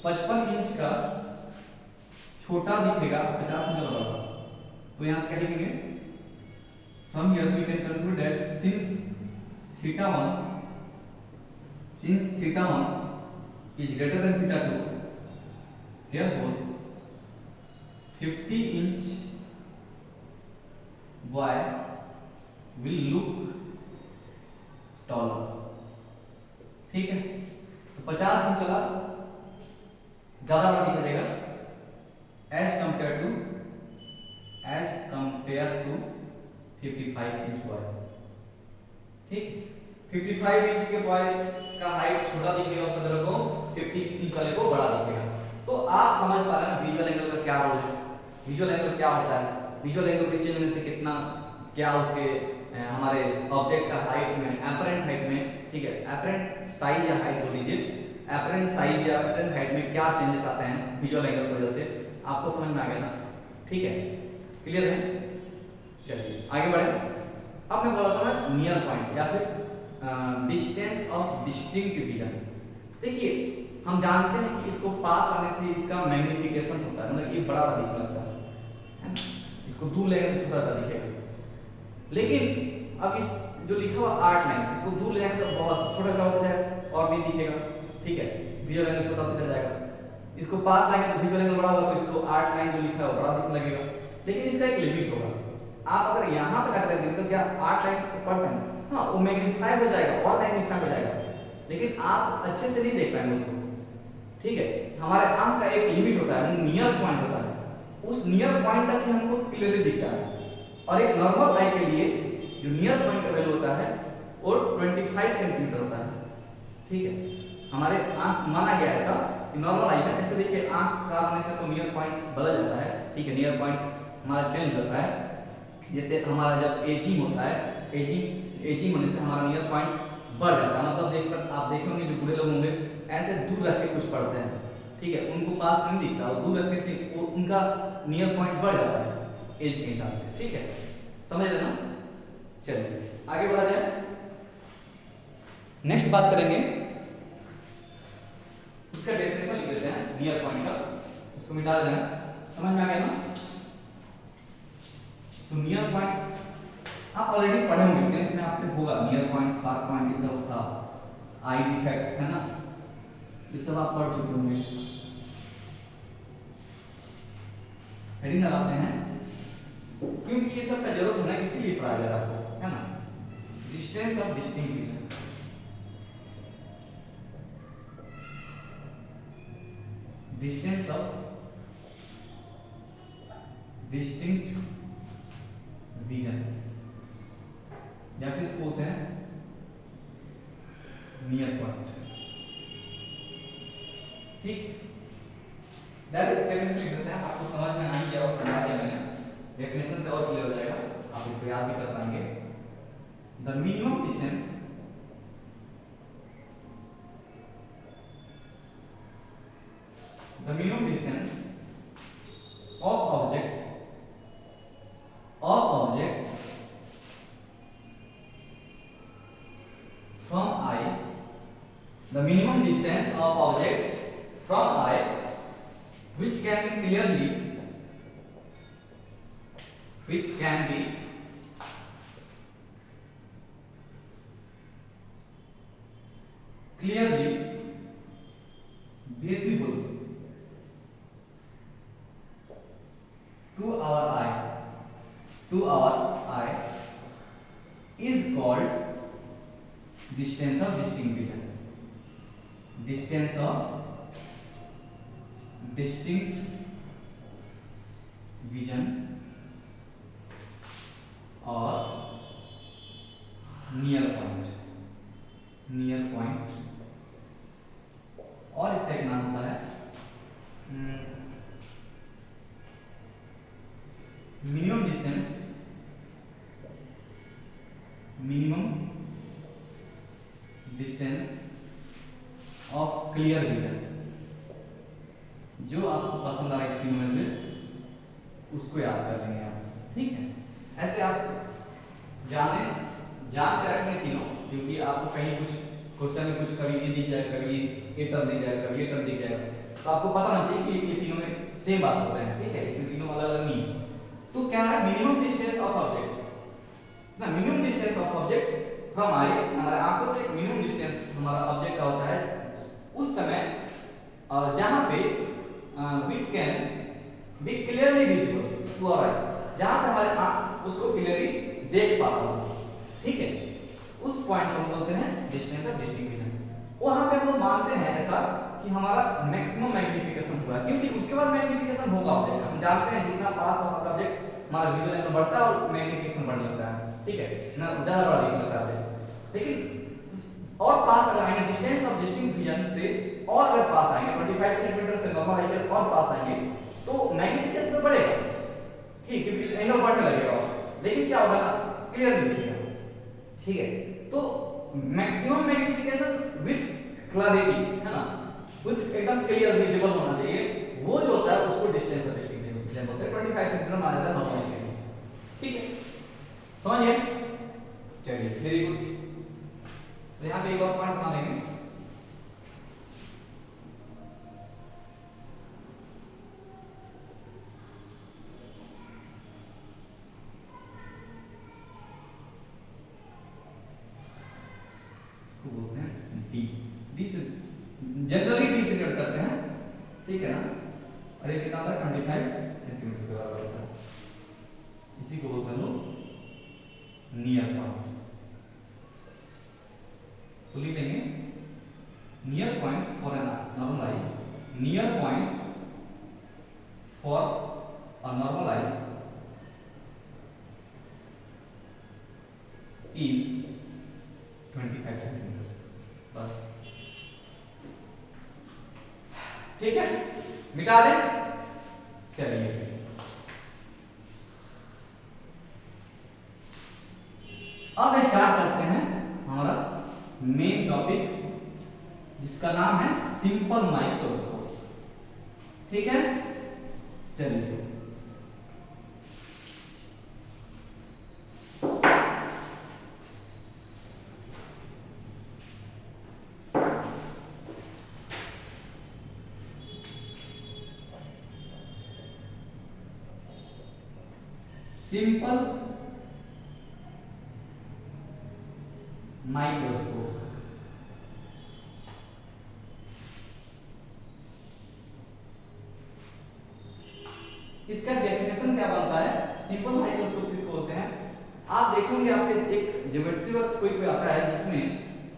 55 इंच का छोटा दिखेगा 50 इंच वाला। तो यहां से क्या लिखेंगे, from here we can conclude that since theta 1 is greater than theta 2, therefore 50 inch y will look taller, ठीक है। तो 50 इंच वाला ज्यादा बड़ा दिखाई देगा as compare to 55 inch boy, ठीक। 55 इंच के बॉय का हाइट छोटा दिखेगा, उस तरह को 50 इंच वाले को बड़ा दिखेगा। तो आप समझ पा रहे हैं विजुअल एंगल का क्या रोल है, विजुअल एंगल क्या होता है, विजुअल एंगल के चेंज होने से कितना क्या उसके हमारे ऑब्जेक्ट का हाइट में, एपरेंट हाइट में, ठीक है, एपरेंट साइज या हाइट बोल लीजिए, एपरेंट साइज या एपरेंट हाइट में क्या चेंजेस आते हैं विजुअल एंगल की वजह से, आपको समझ में आ गया ना, ठीक है, क्लियर है। चलिए आगे बढ़े। अब मैं बोला था ना नियर पॉइंट या फिर डिस्टेंस ऑफ डिस्टिंक्ट विजन। देखिए हम जानते हैं कि इसको पास आने से इसका मैग्निफिकेशन होता है, मतलब ये बड़ा बड़ा दिखने लगता है ना, इसको दूर लेने से छोटा दिखेगा। लेकिन अब इस जो लिखा हुआ 8 लाइन, इसको दूर ले जाएंगे तो बहुत छोटा हो जाएगा और भी दिखेगा, ठीक है, विजुअल एंगल छोटा होता चला जाएगा। इसको पास लाएंगे तो विजुअल एंगल बड़ा होगा, तो इसको 8 लाइन जो लिखा है वो बड़ा दिखने लगेगा। लेकिन इसका एक लिमिट होगा, आप अगर यहाँ पे लगा देंगे तो क्या 8 लाइन पर टाइम, हाँ वो मैग्नीफाई हो जाएगा और मैग्नीफाई हो जाएगा, लेकिन आप अच्छे से नहीं देख पाएंगे उसको, ठीक है। हमारे आंख का एक लिमिट होता है, नियर पॉइंट होता है, उस नियर पॉइंट तक ही हमको क्लियरली दिखता है। और एक नॉर्मल आई के लिए जो नियर पॉइंट का वैल्यू होता है वो 25 सेंटीमीटर होता है, ठीक है। हमारे आंख माना गया ऐसा कि नॉर्मल आई में ऐसे देखिए आंख खराब होने से तो नियर पॉइंट बदल जाता है, ठीक है, नियर पॉइंट हमारा चेंज होता है। जैसे हमारा जब एजिंग होता है, एजिंग होने से हमारा नियर पॉइंट बढ़ जाता है, मतलब देखकर आप देखेंगे जो बूढ़े लोग होंगे ऐसे दूर रख के कुछ पढ़ते हैं, ठीक है, उनको पास नहीं दिखता, और दूर रखने से उनका नियर पॉइंट बढ़ जाता है एज के हिसाब से, ठीक है, समझ लेना। चलिए आगे बढ़ा जाए, नेक्स्ट बात करेंगे, इसका डेफिनेशन लिख देते हैं नियर पॉइंट का, इसको मिटा देना, समझ में आ गया ना। तो नियर पॉइंट आप ऑलरेडी पढ़े होंगे, 10th में आपने होगा नियर पॉइंट, फार पॉइंट, ये सब था, आई डिफेक्ट है ना, ये सब आप पढ़ चुके होंगे। हेडिंग लगाते हैं क्योंकि ये सब का जरूरत है ना, इसीलिए पढ़ाया जा रहा है आपको, है ना। Distance of distinct vision, distance of distinct vision, या फिर इसको बोलते हैं नियर पॉइंट, ठीक। डायरेक्ट डेफिनेशन लिख देते हैं, आपको समझ में आ गया और समझा दिया मैंने, डेफिनेशन से और क्लियर हो जाएगा, आप इसको याद भी कर पाएंगे। The minimum distance of object from eye, the minimum distance of object from eye which can be clearly visible to our eye is called distance of distinct vision. Distance of distinct vision और near point और इसका एक नाम होता है minimum distance of clear vision. जो आपको पसंद आ रहा है इस तीनों में से उसको याद कर लेंगे आप, ठीक है। ऐसे आप जान के रखेंगे तीनों, क्योंकि आपको कहीं कुछ क्वेश्चन में कुछ कभी ये दिख जाए, कभी ये टर्म दिख जाएगा, कभी ये टर्म दिख जाएगा, तो आपको पता होना चाहिए कि ये तीनों में सेम बात होता है, ठीक है। इसमें तीनों अलग अलग नहीं है। तो क्या है मिनिमम डिस्टेंस ऑफ ऑब्जेक्ट ना, minimum distance of object from आई, हमारे आंखों से मिनिमम डिस्टेंस हमारा ऑब्जेक्ट का होता है उस समय जहां पे which can be clearly visible to our eye, जहां पे हमारे आंख उसको क्लियरली देख पाता हो, ठीक है। उस पॉइंट को हम बोलते हैं डिस्टेंस ऑफ डिस्टिंक्ट विजन। वहां पे हम लोग मानते हैं ऐसा कि हमारा मैक्सिमम मैग्नीफिकेशन हुआ, क्योंकि उसके बाद मैग्नीफिकेशन होगा ऑब्जेक्ट। हम जानते हैं जितना पास ऑब्जेक्ट हमारा विजुअल एंगल बढ़ता है और मैग्नीफिकेशन बढ़ने लगता है, ठीक है, ना ज्यादा बड़ा दिखने लगता है ऑब्जेक्ट। लेकिन और पास अगर आएंगे डिस्टेंस ऑफ डिस्टिंक्ट विजन से, और अगर पास आएंगे 25 सेंटीमीटर से नॉर्मल आई के और पास आएंगे तो मैग्नीफिकेशन तो बढ़ेगा, ठीक, क्योंकि एंगल बढ़ने लगेगा, लेकिन क्या होगा क्लियर नहीं दिखेगा, ठीक है। तो मैक्सिमम मैग्नीफिकेशन विद क्लैरिटी है ना, विद एकदम क्लियर विजिबल होना चाहिए, वो जो होता है उसको डिस्टेंस ऑफ डिस्टिंक्ट विजन बोलते हैं। 25 सेंटीमीटर माना जाता है नॉर्मल के लिए, ठीक है, समझिए। चलिए वेरी गुड। तो यहाँ पे एक और पॉइंट बना लेंगे, इसको बोलते हैं डी। डी से जनरली डी से डिनोट करते हैं, ठीक है ना। और ये कितना होता है 25 सेंटीमीटर के बराबर होता है। इसी को बोलते हैं लोग नियर पॉइंट। तो लिख देंगे near point for an normal eye, near point for a normal eye is 25 centimetre, बस, ठीक है, मिटा दें। चलिए अब स्टार्ट करते हैं हमारा मेन टॉपिक, जिसका नाम है सिंपल माइक्रोस्कोप, ठीक है। चलिए सिंपल माइक्रोस्कोप, इसका डेफिनेशन क्या बनता है, सिंपल माइक्रोस्कोप किसको बोलते हैं। आप देखेंगे आपके एक ज्योमेट्री वर्क्स कोई आता है जिसमें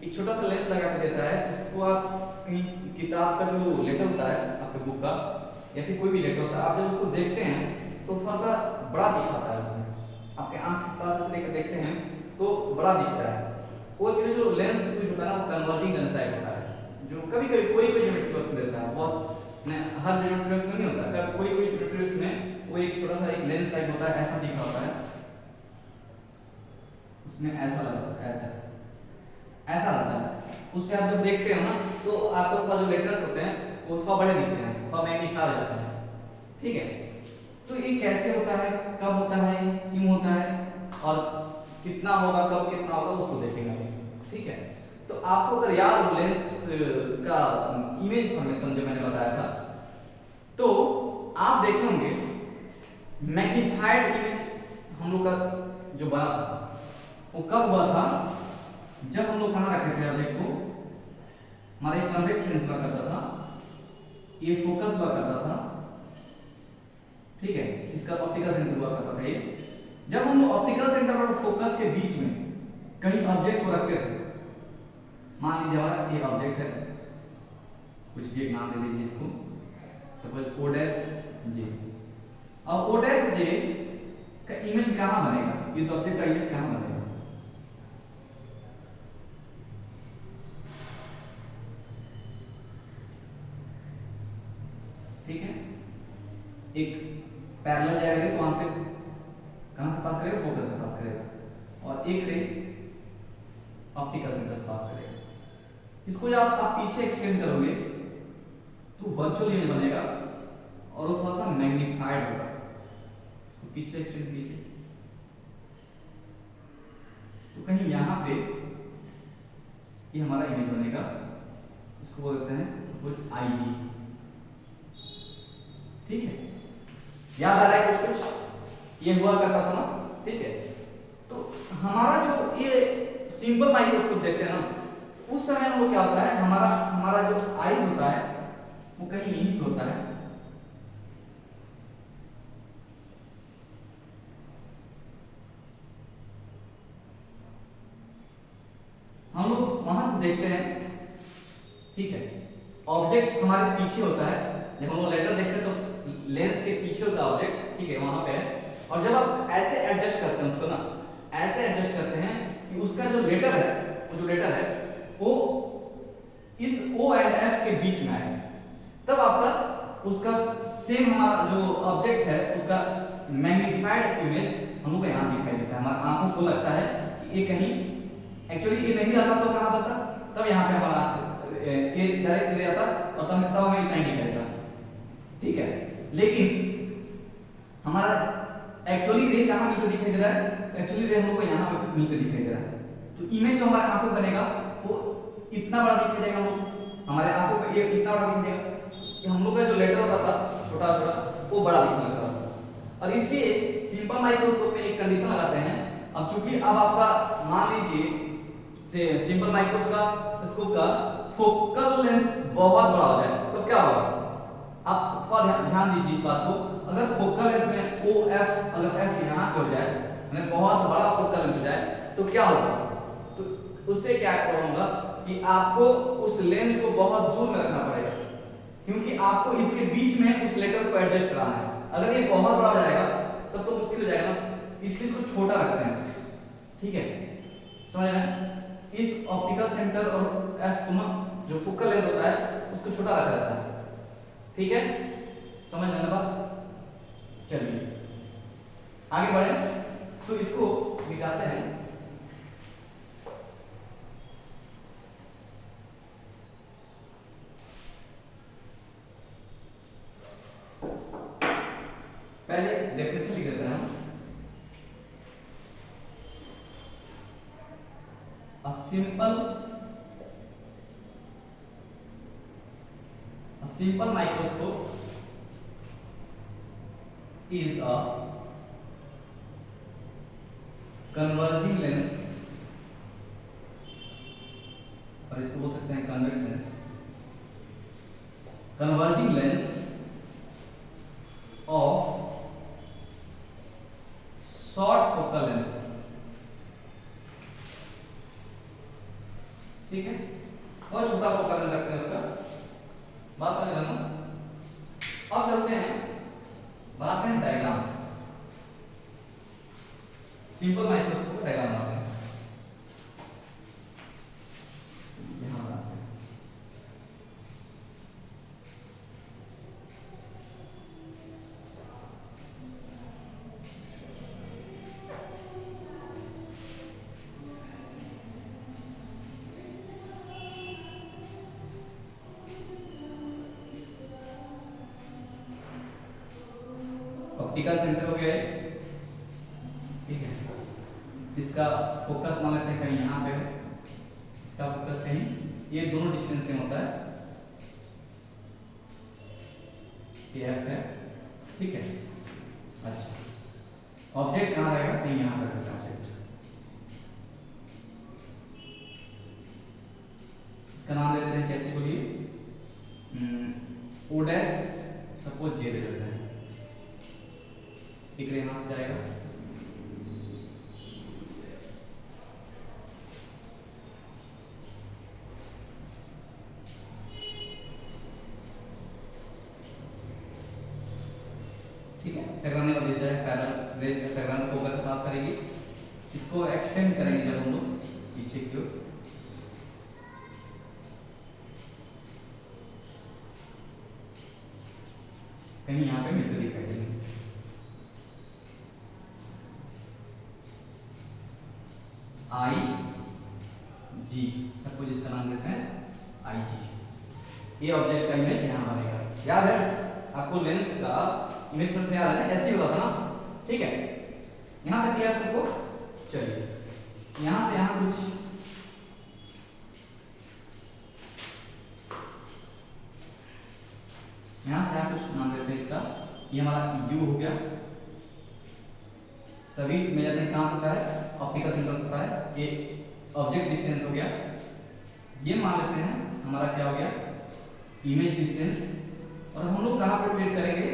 एक छोटा सा लेंस लगा के देता है, जिसको आप कहीं किताब का जो लेटर होता है आपके बुक का या फिर कोई भी लेटर होता है, आप जब उसको देखते हैं तो थोड़ा सा बड़ा दिखाता है, उसमें आपके आंख के पास से लेकर देखते हैं तो बड़ा दिखता है। वो चीज जो लेंस कुछ होता है ना, वो कन्वर्जिंग लेंस टाइप होता है, जो कभी कभी कोई ज्योमेट्री वर्क्स में देता है, बहुत हर ज्योमेट्री वर्क्स में नहीं होता, कोई ज्योमेट्री वर्क्स में वो एक छोटा सा एक लेंस टाइप होता है, ऐसा दिखा होता है, उसमें ऐसा लगता है, ऐसा लगता है। उससे आप जब देखते हो ना तो आपको थोड़ा जो लेटर्स होते हैं वो थोड़ा बड़े दिखते हैं, थोड़ा मैग्नीफाई हो जाते हैं, ठीक है। तो ये कैसे होता है, कब होता है, क्यों होता है और कितना होगा, कब कितना होगा, उसको देखेंगे, ठीक है। तो आपको अगर याद हो लेंस का इमेज फॉर्मेशन जो मैंने बताया था, तो आप देखे होंगे मैग्नीफाइड इमेज हम लोग का जो बना था वो कब हुआ था, जब हम लोग कहाँ रखे थे ऑब्जेक्ट को, कन्वेक्स लेंस हुआ करता था, ये फोकस हुआ करता था, ठीक है, इसका ऑप्टिकल सेंटर हुआ करता था ये। जब हम ऑप्टिकल सेंटर और फोकस के बीच में कहीं ऑब्जेक्ट को रखते थे, मान लीजिए हमारा एक ऑब्जेक्ट है, कुछ भी एक नाम दे दीजिए इसको, सपोज ओ डैश जे। अब ओ डैश जे का इमेज कहां बनेगा, इस ऑब्जेक्ट का इमेज कहां बनेगा? ठीक है, एक पैरेलल जाएगा तो वहां से कहां से पास करेगा, फोकस से पास करेगा, और एक रे ऑप्टिकल सेंटर से पास करेगा। इसको जब आप पीछे एक्सटेंड करोगे तो वर्चुअल इमेज बनेगा और वो थोड़ा सा मैग्नीफाइड होगा। इसको पीछे एक्सटेंड कीजिए तो कहीं यहां पे ये हमारा इमेज बनेगा, इसको बोलते हैं सपोज आईजी। ठीक है, याद आ रहा है कुछ कुछ ये हुआ करता था ना, ठीक है। तो हमारा जो ये सिंपल माइक्रोस्कोप देखते हैं ना, उस समय वो क्या होता है, हमारा जो आईज होता है वो कहीं यहीं पे होता है, हम लोग वहां से देखते हैं, ठीक है। ऑब्जेक्ट हमारे पीछे होता है, जब हम लोग लेटर देखते हैं तो लेंस के पीछे होता है ऑब्जेक्ट, ठीक है, वहां पे है। और जब आप ऐसे एडजस्ट करते हैं उसको ना, ऐसे एडजस्ट करते हैं कि उसका जो लेटर है, वो जो लेटर है वो इस O एंड F के बीच में आए, तब आपका उसका सेम हमारा जो ऑब्जेक्ट है उसका मैग्नीफाइड इमेज हम लोग को यहाँ दिखाई देता है। हमारी आंखों को लगता है कि ये कहीं एक्चुअली ये नहीं रहता तो कहाँ रहता, तब यहाँ पे हमारा ये डायरेक्ट ले आता और तब हमें इतना ही दिखाई देता, ठीक है। लेकिन हमारा एक्चुअली रे कहाँ मिलकर दिखाई दे रहा है, एक्चुअली रे हम लोग को यहाँ पे मिलकर दिखाई दे रहा है। तो इमेज जो हमारे आंखों को बनेगा वो इतना बड़ा दिखाई देगा, हम लोग हमारे आंखों को ये इतना बड़ा दिखाई देगा। हम लोग का जो लेटर होता था छोटा छोटा वो बड़ा दिखने लगता था। और इसलिए सिंपल माइक्रोस्कोप में एक कंडीशन लगाते हैं, अब चूंकि अब आपका मान लीजिए से सिंपल माइक्रोस्कोप का फोकल लेंथ बहुत बड़ा हो जाए तो क्या होगा, आप थोड़ा ध्यान दीजिए इस बात को। अगर फोकल लेंथ में ओ एफ अगर एफ यहाँ पे हो जाए, मैंने बहुत बड़ा फोकल लेंथ हो जाए तो क्या होगा, तो उससे क्या प्रॉब्लम होगा कि आपको उस लेंस को बहुत दूर में रखना पड़ेगा, क्योंकि आपको इसके बीच में उस लेटर को एडजस्ट कराना है। अगर ये बहुत बड़ा हो जाएगा तब तो मुश्किल हो जाएगा ना, इसलिए इसको छोटा रखते हैं, ठीक है, समझ रहे हैं। इस ऑप्टिकल सेंटर और एफ जो फोकल लेंथ होता है उसको छोटा रखा जाता है, ठीक है, समझ लेना बात। चलिए आगे बढ़े, तो इसको निकालते हैं। पहले डेफिनेशन लिख देते हैं हम, a simple microscope is a converging lens, और इसको बोल सकते हैं convex lens, converging lens of short focal length, ठीक है, और छोटा फोकल लेंथ रखते हैं उसका, बात समझ लेना। अब चलते हैं बनाते हैं डायग्राम, सिंपल माइक्रोस्कोप का डायग्राम बनाते हैं। यहां बनाते हैं, ऑप्टिकल सेंटर हो गया है, ठीक है, इसका फोकस मान लेते हैं कहीं यहाँ पे है, इसका फोकस कहीं, ये दोनों डिस्टेंस सेम होता है, ये एफ है, ठीक है। अच्छा, ऑब्जेक्ट कहाँ रहेगा, कहीं यहाँ पर रहेगा ऑब्जेक्ट, इसका नाम देते हैं कैची, बोलिए से जाएगा, ठीक है। टकराने वाली है पैरेलल रे टकराने को ऊपर से पास करेगी, इसको एक्सटेंड करेंगे जब हम लोग पीछे की ओर, कहीं यहाँ पे मिलते दिखाई देंगे। आई जी, सबको जिसका नाम देते हैं आई जी, ये ऑब्जेक्ट का इमेज यहाँ बनेगा। याद है आपको लेंस का इमेज से याद है, ऐसे ही होता था ना, ठीक है। यहाँ तक क्लियर सबको? चलिए यहाँ से यहाँ कुछ नाम देते हैं इसका, ये हमारा यू हो गया। सभी मेजरमेंट कहाँ होता है? ऑप्टिकल सेंटर होता है। ये ऑब्जेक्ट डिस्टेंस हो गया, ये मान लेते हैं हमारा क्या हो गया? Image distance. और हम लोग कहाँ पर ट्रेड करेंगे?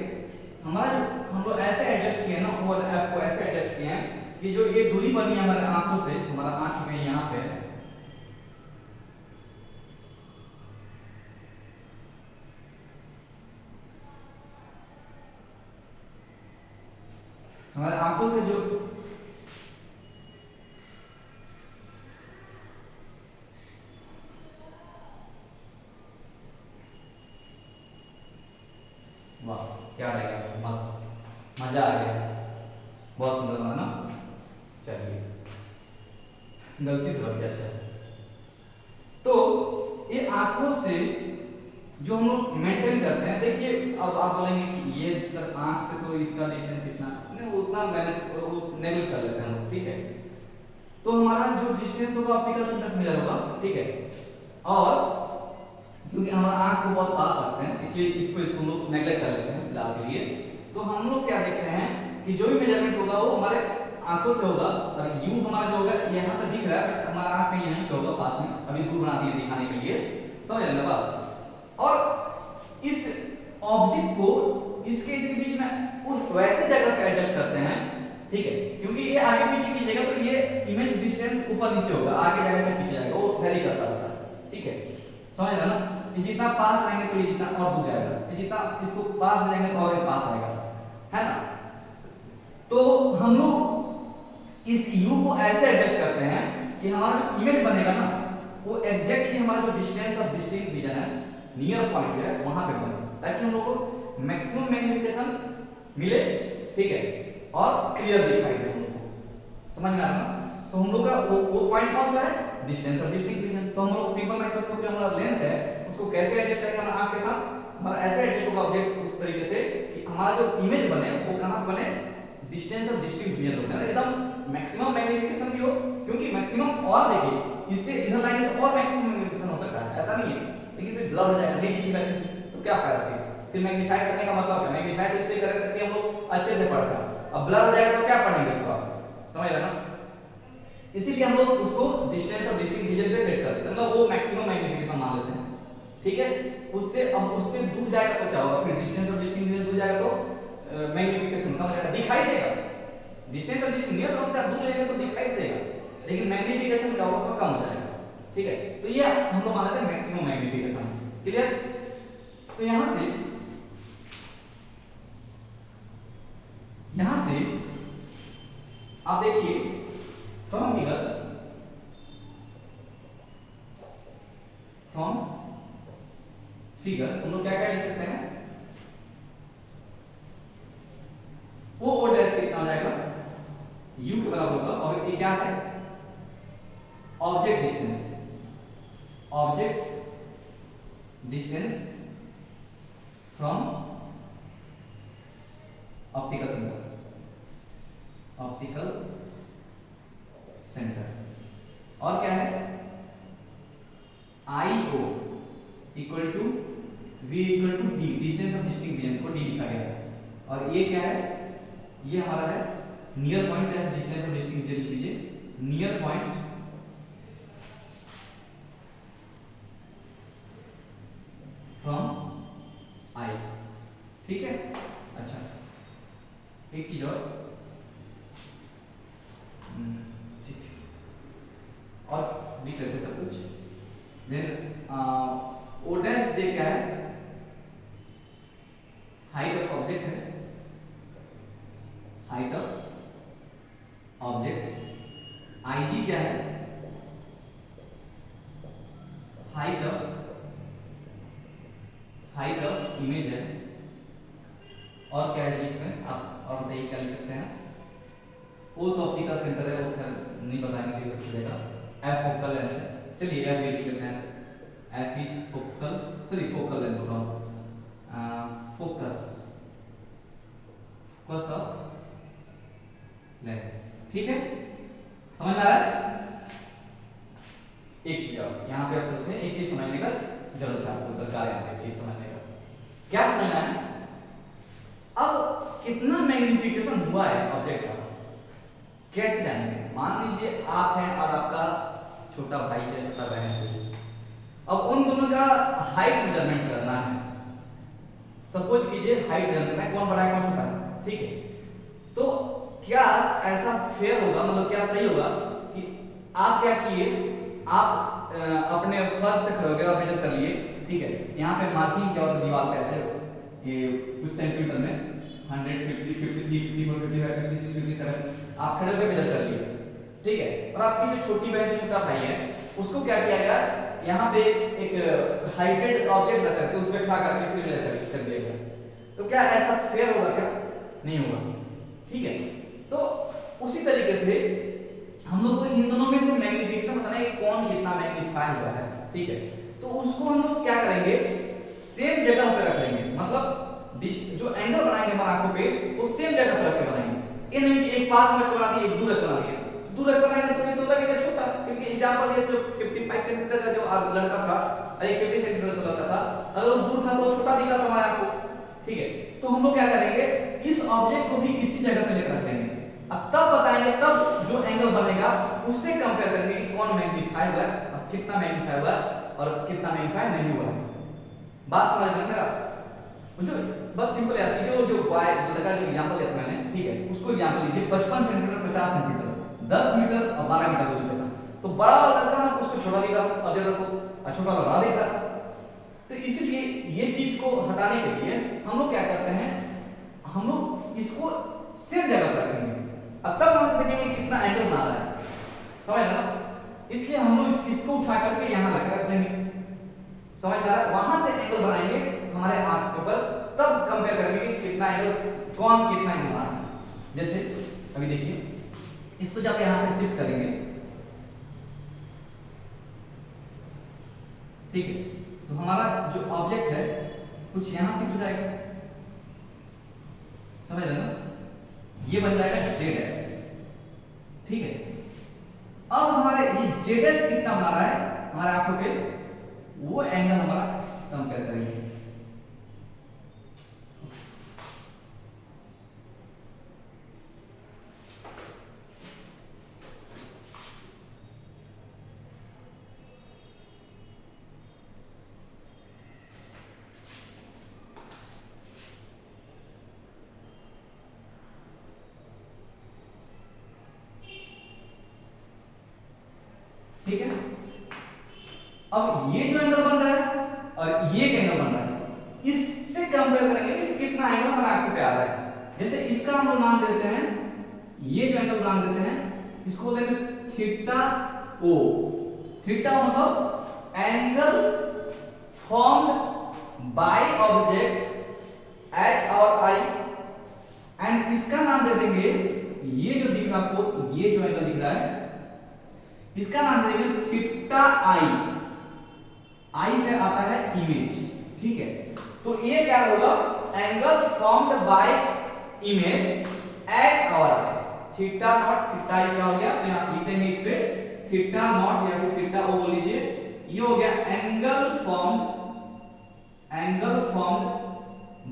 हमारा जो हम लोग ऐसे एडजस्ट किए ना, वो एफ को ऐसे एडजस्ट किए हैं कि जो ये दूरी बनी है हमारे आंखों से, हमारा आंख में यहाँ पे हमारे आंखों से जो वाह क्या रहेगा, मस्त, मजा आ गया, बहुत सुंदर बना ना। चलिए गलती से बन गया। अच्छा तो ये आंखों से जो हम लोग मेंटेन करते हैं, देखिए अब आप बोलेंगे कि ये सर आंख से तो इसका डिस्टेंस इतना नहीं, उतना मैनेज नेगल कर लेते हैं हम, ठीक है। तो हमारा जो डिस्टेंस होगा ऑप्टिकल सेंटर से मेजर होगा, ठीक है। और क्योंकि हमारा आंख को बहुत पास रखते हैं, इसलिए इसको लोग नेगलेक्ट कर लेते हैं फिलहाल के लिए। तो हम लोग क्या देखते हैं कि जो भी मेजरमेंट होगा वो हमारे आंखों से होगा। अब यू हमारा जो होगा यहाँ पे दिख रहा है, बट हमारा आंख में यहीं पे होगा पास में, अभी दूर बना दिए दिखाने के लिए, समझ रहे ना बात। और इस ऑब्जेक्ट को इसके बीच में उस वैसे जगह पे एडजस्ट करते हैं, ठीक है। क्योंकि ये आगे पीछे कीजिएगा तो ये इमेज डिस्टेंस ऊपर नीचे होगा, आगे जाएगा चाहे पीछे जाएगा, वो वेरी करता रहता है, ठीक है। समझ रहे ना? ये जितना पास रहेंगे तो ये जितना और दूर जाएगा, ये जितना इसको पास ले जाएंगे तो और ये पास आएगा, है ना। तो हम लोग इस u को ऐसे एडजस्ट करते हैं कि हमारा जो इमेज बनेगा ना, वो एग्जैक्टली हमारा जो डिस्टेंस ऑफ डिस्टिंक्ट रीजन है, नियर पॉइंट जो है वहां पे बने, ताकि हम लोग को मैक्सिमम मैग्निफिकेशन मिले, ठीक है, और क्लियर दिखाई दे हमको। समझ में आ रहा है ना? तो हम लोग का वो पॉइंट कौन सा है? Distance of distinct region. तो हम लोग सिंपल माइक्रोस्कोप जो हमारा लेंस है उसको कैसे एडजस्ट करेंगे हमारा आंख के साथ? हमारा ऐसे एडजस्ट होगा ऑब्जेक्ट उस तरीके से कि हमारा जो इमेज बने वो कहां बने? डिस्टेंस ऑफ डिस्टिंक्ट रीजन बने, एकदम मैक्सिमम मैग्निफिकेशन भी हो। क्योंकि मैक्सिमम, और देखिए इससे इधर लाइन तो और मैक्सिमम मैग्निफिकेशन हो सकता है, ऐसा नहीं है, लेकिन फिर ब्लर हो जाएगा, नहीं दिखेगा अच्छे से, तो क्या फायदा फिर मैग्नीफाई करने का मतलब क्या? मैग्नीफाई तो इसलिए करें ताकि हम लोग अच्छे से पढ़ पाएं। अब ब्लर हो जाएगा तो क्या पढ़ेंगे उसको आप? समझ रहे ना? इसीलिए हम लोग उसको डिस्टेंस ऑफ डिस्टिंक्ट रीजन पे सेट कर देते हैं, मतलब वो मैक्सिमम मैग्निफिकेशन मान लेते हैं, ठीक है। उससे अब उससे दूर जाएगा तो क्या होगा? फिर डिस्टेंस ऑफ डिस्टिंक्ट रीजन दूर जाएगा तो मैग्निफिकेशन कम हो जाएगा, दिखाई देगा। डिस्टेंस ऑफ डिस्टिंक्ट नियर से आप दूर जाएगा तो दिखाई देगा, लेकिन मैग्निफिकेशन क्या होगा? कम हो जाएगा, ठीक है। तो ये हम लोग मान लेते हैं मैक्सिमम मैग्निफिकेशन, क्लियर। तो यहां से आप देखिए फ्रॉम फिगर हम लोग क्या क्या लिख सकते हैं? वो ओ डैश कितना हो जाएगा? u के बराबर होगा। और ये क्या है? Object distance from optical centre. और क्या है? IO equal to V equal to D, distance of distinct region को D लिखा गया है। और ये क्या है? ये हमारा है नियर पॉइंट, चाहे डिस्टेंस ऑफ डिस्टिंक्ट रीजन लिख लीजिए, नियर पॉइंट फ्रॉम I, ठीक है। अच्छा एक चीज और, ओ डैश जे क्या है, हाइट ऑफ ऑब्जेक्ट है, हाइट ऑफ ऑब्जेक्ट। आई जी क्या है, हाइट ऑफ इमेज है। और क्या है जी इसमें, आप और बताइए क्या लिख सकते हैं। ओ तो ऑप्टिकल सेंटर है, वो खैर नहीं बताएंगे फिर चलेगा। एफ फोकल लेंथ है, चलिए एफ लिख लेते हैं। F is focal, sorry focal length बोल रहा हूँ, फोकस फोकस ऑफ लेंस। ठीक है, समझ में आ रहा है। एक चीज और यहाँ पे आप चलते हैं, एक चीज समझने का जरूरत है आपको, दरकार है एक चीज समझने का। क्या समझना है, अब कितना मैग्निफिकेशन हुआ है ऑब्जेक्ट का, कैसे जानेंगे। मान लीजिए आप हैं और आपका छोटा भाई या छोटा बहन है, अब उन दोनों का हाइट मेजरमेंट करना है। सपोज कीजिए हाइट मेजरमेंट में कौन बड़ा है कौन छोटा है, ठीक है। तो क्या ऐसा फेयर होगा, मतलब क्या सही होगा कि आप क्या किए, आप अपने फर्स्ट पे खड़े हो गए और मेजर कर लिए, ठीक है। यहाँ पे मार्किंग क्या होता है दीवार पे ऐसे ये कुछ सेंटीमीटर में 150, 53, 54, 55, 56, 57 आप खड़े होकर मेजर कर लिए, ठीक है। और आपकी जो छोटी बहन छोटा भाई है उसको क्या किया गया, यहाँ पे एक हाइटेड ऑब्जेक्ट रख करके उस पे खड़ा करके फिर मेजर कर दिया गया। तो क्या ऐसा फेयर होगा, क्या नहीं होगा, ठीक है। तो उसी तरीके से हम लोग को इन दोनों में से मैग्निफिकेशन बताना है कि कौन कितना मैग्नीफाई हुआ है, ठीक है। तो उसको हम लोग क्या करेंगे, सेम जगह पे रख लेंगे, मतलब जो एंगल बनाएंगे हमारे आंखों पे वो सेम जगह पर रख के बनाएंगे। ये नहीं कि एक पास में बना दिए एक दूर रख बना दिए, तो दूर रख बनाएंगे तो ये तो लगेगा छोटा, क्योंकि एग्जांपल ये जो 55 सेंटीमीटर का जो लड़का था और एक 50 सेंटीमीटर का लड़का था, अगर वो दूर था तो छोटा दिखा था हमारे आंखों, ठीक है। तो हम लोग क्या करेंगे, इस ऑब्जेक्ट को भी इसी जगह पे लेकर रखेंगे, अब तब बताएंगे, तब जो एंगल बनेगा उससे कंपेयर करेंगे कि कौन मैग्नीफाई हुआ है और कितना मैग्नीफाई हुआ और कितना मैग्नीफाई नहीं हुआ है। बात समझ रहे हैं मेरा, जो बस सिंपल याद कीजिए, जो बॉय लड़का जो एग्जांपल लिया था मैंने, ठीक है, उसको एग्जांपल लीजिए 55 सेंटीमीटर 50 सेंटीमीटर 10 मीटर और 12 मीटर दूरी पे था, तो बड़ा वाला लड़का ना उसको छोटा दिख रहा था ऑब्जर्वर को, और छोटा वाला बड़ा दिख रहा था। तो इसलिए ये चीज को हटाने के लिए हम लोग क्या करते हैं, हम लोग इसको सेम जगह पर रखेंगे, अब तब वहां से देखेंगे कितना एंगल बना रहा है, समझ रहे ना। इसलिए हम लोग इसको उठा करके यहाँ रख देंगे, समझ आ रहा है। वहां से एंगल बनाएंगे हमारे आंख के ऊपर, तब कंपेयर करेंगे कि कितना एंगल कौन कितना एंगल बना है। जैसे अभी देखिए, इसको जब यहाँ पे शिफ्ट करेंगे, ठीक है, तो हमारा जो ऑब्जेक्ट है कुछ यहाँ शिफ्ट हो जाएगा, समझ रहे ना, ये बन जाएगा जेड एस, ठीक है। अब हमारे ये जेड एस कितना बना रहा है हमारे आंखों पे, वो एंगल हमारा कंपेयर करेंगे। ठीक है, अब ये जो एंगल बन रहा है और ये एंगल बन रहा है, इससे कंपेयर करेंगे कि कितना एंगल हमारे आंखों पे आ रहा है। जैसे इसका हम लोग नाम देते हैं, ये जो एंगल नाम देते हैं इसको बोलते हैं थीटा ओ। थीटा मतलब angle formed by object at our eye, and इसका नाम दे देंगे, ये जो दिख रहा आपको, ये जो एंगल दिख रहा है इसका नाम दे देंगे थीटा आई। आई से आता है इमेज, ठीक है। तो ये क्या होगा, angle formed by image at our eye, theta not theta I क्या हो गया, तो यहां से लिखेंगे इस पे थीटा नॉट या फिर थीटा ओ बोल लीजिए, ये हो गया angle formed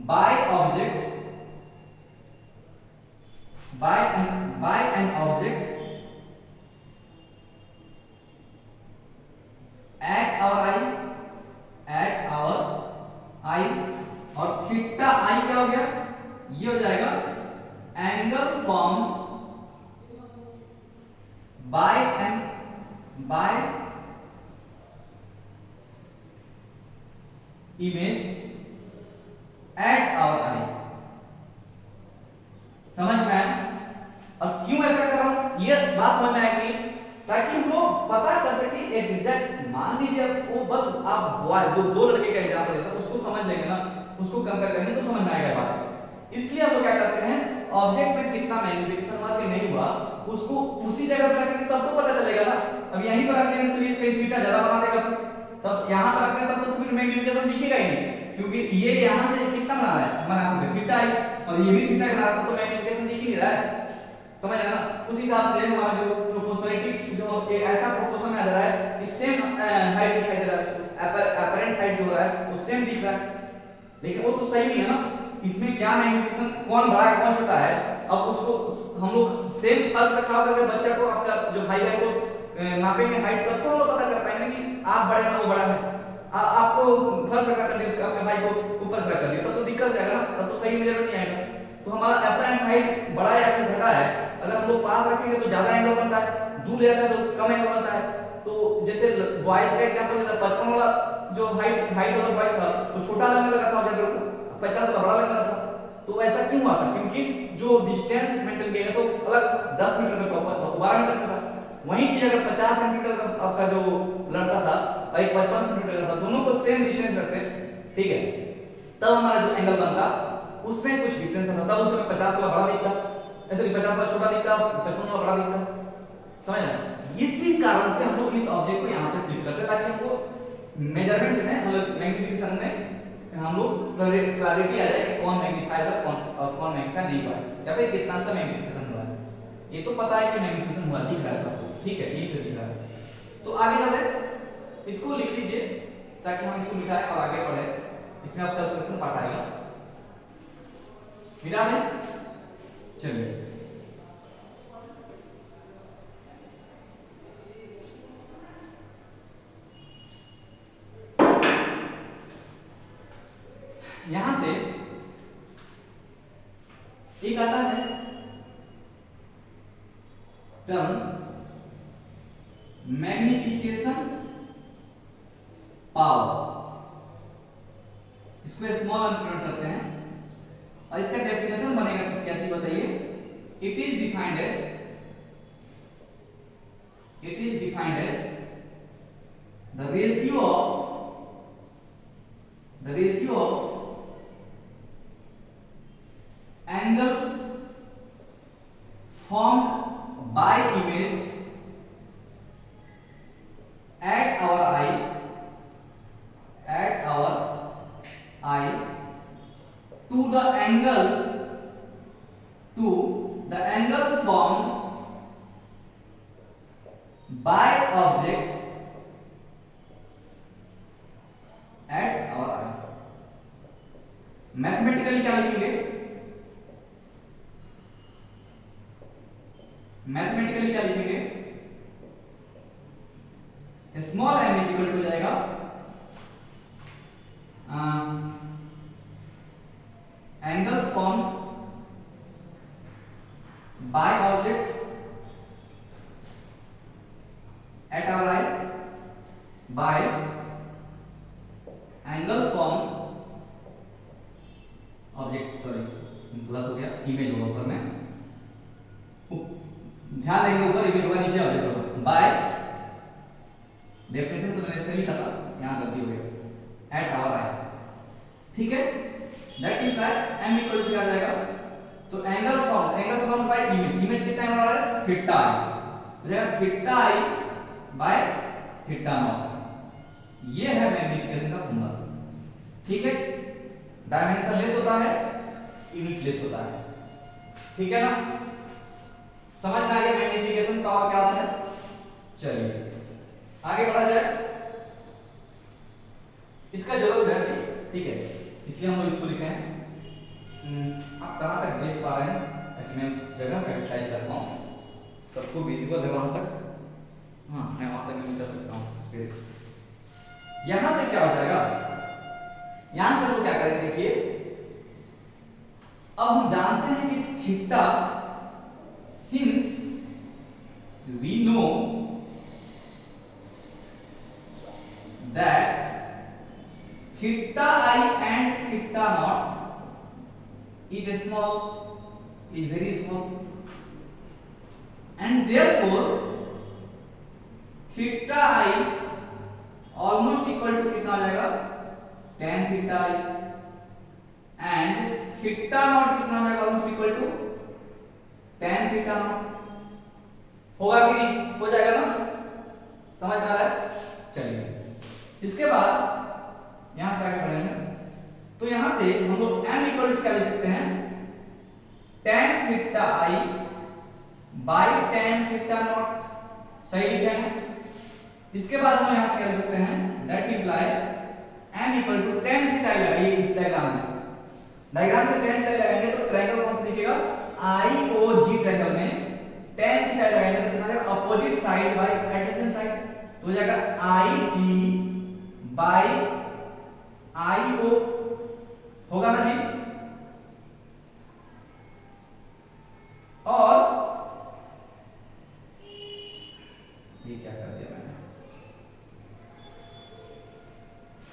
by object by an object at our eye, और थीटा आई क्या हो गया, ये हो जाएगा angle form by image at our eye. समझ में आया? और क्यों ऐसा कर रहा हूं ये बात समझ में आएगी, ताकि हम लोग पता कर सके एग्जैक्ट। मान लीजिए वो बस आप दो लड़के का एग्जांपल लेते हैं, उसको समझ लेंगे ना, उसको कंपेयर करेंगे तो समझ में आएगा बात। इसलिए हम लोग क्या करते हैं, ऑब्जेक्ट में कितना मैग्निफिकेशन हुआ कि नहीं हुआ उसको उसी जगह पर रखेंगे तब तो पता चलेगा ना। अब यहीं पर रख लेंगे तो ये कहीं थीटा ज्यादा बना देगा, फिर तब यहां पर रख लेंगे तब तो फिर मैग्निफिकेशन दिखेगा ही नहीं, क्योंकि ये यहां से कितना बना रहा है, बना थीटा ही, और ये भी थीटा बना रहा है, तो मैग्निफिकेशन दिख ही नहीं रहा है। समझ आया ना? उस हिसाब से हमारा जो प्रोपोर्शनलिटी जो ऐसा प्रोपोर्शन में आ रहा है कि सेम हाइट दिखाई दे रहा है, अपरेंट हाइट जो हो रहा है वो सेम दिख रहा है, लेकिन वो तो सही नहीं है ना। इसमें क्या मैग्निफिकेशन कौन बड़ा है कौन छोटा है, अब उसको हम लोग सेम फर्स्ट पे खड़ा करके बच्चा को, आपका जो भाई है को नापेंगे हाइट, तब तो हम लोग पता कर पाएंगे कि आप बड़े हैं वो बड़ा है। आपको फर्स्ट खड़ा कर दिया, उसके आपके भाई को ऊपर खड़ा कर दिया, तब तो दिक्कत जाएगा ना, तब तो सही मेजरमेंट नहीं आएगा। तो हमारा अपरेंट हाइट बड़ा है या फिर घटा है, अगर हम लोग पास रखेंगे तो ज्यादा एंगल बनता है, दूर ले जाते हैं तो कम एंगल बनता है। तो जैसे बॉयज का एग्जांपल लेते हैं, 55 वाला जो हाइट वाला बॉयज था वो छोटा लगने लगा था ऑब्जेक्ट को, 50 का बड़ा लगने लगा था। तो ऐसा क्यों हुआ था, क्योंकि जो डिस्टेंस मेंटेन किया तो अलग 10 मीटर का था, 12 मीटर का था। वही चीज अगर 50 सेंटीमीटर का आपका जो लड़का था और एक 55 सेंटीमीटर का था, दोनों को सेम डिस्टेंस रखते, ठीक है, तब हमारा जो एंगल बनता उसमें कुछ डिफरेंस आता, तब उसमें 50 वाला बड़ा दिखता, ऐसे 50 वाला छोटा दिखता, 55 वाला बड़ा दिखता। समझ आया? इसी कारण से हम लोग इस ऑब्जेक्ट को यहाँ पे शिफ्ट करते हैं, ताकि हमको मेजरमेंट में, मतलब मैग्निफिकेशन में हम लोग क्लैरिटी आ जाए कि कौन मैग्नीफाई है, कौन मैग्नीफाई नहीं हुआ है, या फिर कितना सा मैग्निफिकेशन हुआ है। ये तो पता है कि मैग्निफिकेशन हुआ, दिख रहा है सब, ठीक है, यही से दिख रहा है। तो आगे चलते, इसको लिख लीजिए ताकि हम इसको मिटाएं और आगे बढ़े। इसमें अब कैलकुलेशन पार्ट आएगा, मिटा दें। चलिए यहां से एक आता है टर्म मैग्निफिकेशन पावर, इसको स्मॉल अंश में करते हैं और इसका डेफिनेशन बनेगा क्या चीज बताइए। It is defined as the ratio of angle formed by image at our eye to the angle formed by object at our eye। Mathematically क्या लिखेंगे, मैथमेटिकली क्या लिखेंगे, small m is equal to जाएगा angle form by object at our eye by angle form object, sorry गलत हो गया, image होगा ऊपर में, ध्यान देंगे ऊपर इमेज होगा नीचे ऑब्जेक्ट होगा, बाय डेफिनेशन तो मैंने सही लिखा था, यहां गलती हो गई, एट आवर आई, ठीक है। That imply m equal to क्या आ जाएगा, तो एंगल फॉर्म बाय इमेज कितना एंगल आ रहा है, थीटा आई, तो जाएगा theta i by theta naught. ये है मैग्निफिकेशन का फॉर्मूला, ठीक है। डायमेंशन लेस होता है, यूनिट लेस होता है, ठीक है ना। समझ में आ गया मैग्निफिकेशन पावर क्या होता है। चलिए आगे बढ़ा जाए, इसका जरूरत है, ठीक है, इसलिए हम लोग इसको लिखे हैं। आप कहां तक देख पा रहे हैं, ताकि मैं उस जगह का यूटिलाइज कर पाऊं, सबको विजिबल है वहां तक, हाँ मैं वहां तक यूज कर सकता हूं स्पेस। यहां से क्या हो जाएगा, यहां से हम क्या करेंगे, देखिए अब हम जानते हैं कि theta, since we know that theta i and theta naught is small, is very small, and therefore theta I almost equal to कितना आ जाएगा tan theta I, and theta not कितना आ जाएगा almost equal to tan theta not. होगा कि नहीं, हो जाएगा ना, समझ आ रहा है। चलिए इसके बाद यहां से आगे बढ़ेंगे, तो यहां से हम लोग m इक्वल टू क्या लिख सकते हैं, tan theta I by tan theta naught, सही लिखे हैं। इसके बाद हम यहां से क्या लिख सकते हैं, that imply m equal to tan theta I लगाइए इस डायग्राम में, डायग्राम से tan थीटा लगाएंगे तो ट्रायंगल कौन सा दिखेगा, IOG ट्रायंगल में tan थीटा लगाएंगे तो कितना आ जाएगा, opposite side by adjacent side, तो हो जाएगा IG बाई IO, होगा ना जी। और ये क्या कर दिया मैंने,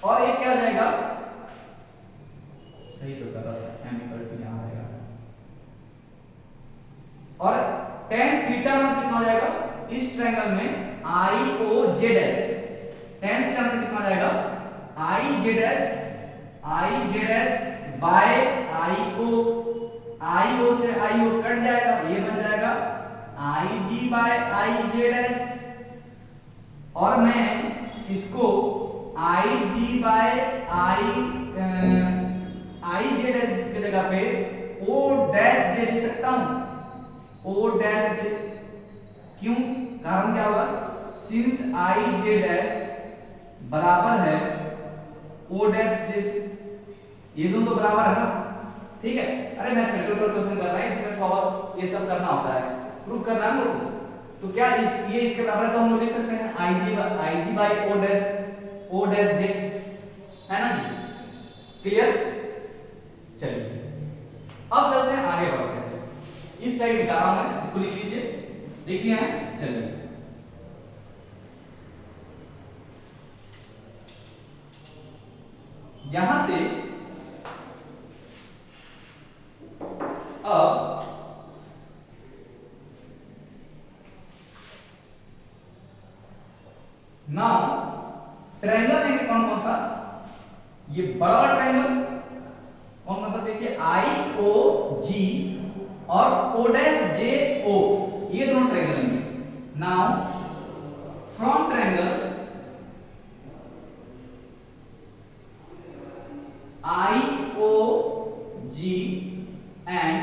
और एक क्या आ जाएगा, सही तो कर रहा था, m इक्वल टू यहां आएगा, और tan थीटा नॉट कितना हो जाएगा इस ट्रायंगल में IOZS, tan थीटा नॉट कितना आ जाएगा IZS बाय IO, IO से IO कट जाएगा, ये बन जाएगा IG बाय IZS, और मैं इसको IG बाय IZS की जगह पे O डैश जे लिख सकता हूं, O डैश जे, क्यों, कारण क्या होगा, सिंस IZS बराबर है O डैश जे, ये दोनों तो बराबर है ना, ठीक है। अरे मैं प्रैक्टिकल क्वेश्चन कर रहा है, इसमें थोड़ा बहुत ये सब करना होता है, प्रूव करना है लोगों को, तो क्या ये इसके बराबर है, तो हम लोग लिख सकते हैं IG बाय O डैश जे, है ना जी, क्लियर। चलिए अब चलते हैं आगे बढ़ते हैं, इस साइड निकाला हूं मैं, इसको लिख लीजिए, लिख लिया है। चलिए यहां से अब नाउ ट्रायंगल लेंगे कौन कौन सा, ये बड़ा वाला ट्रायंगल कौन कौन सा, देखिए IOG और O'JO, ये दोनों ट्रायंगल लेंगे। Now from triangle IOG and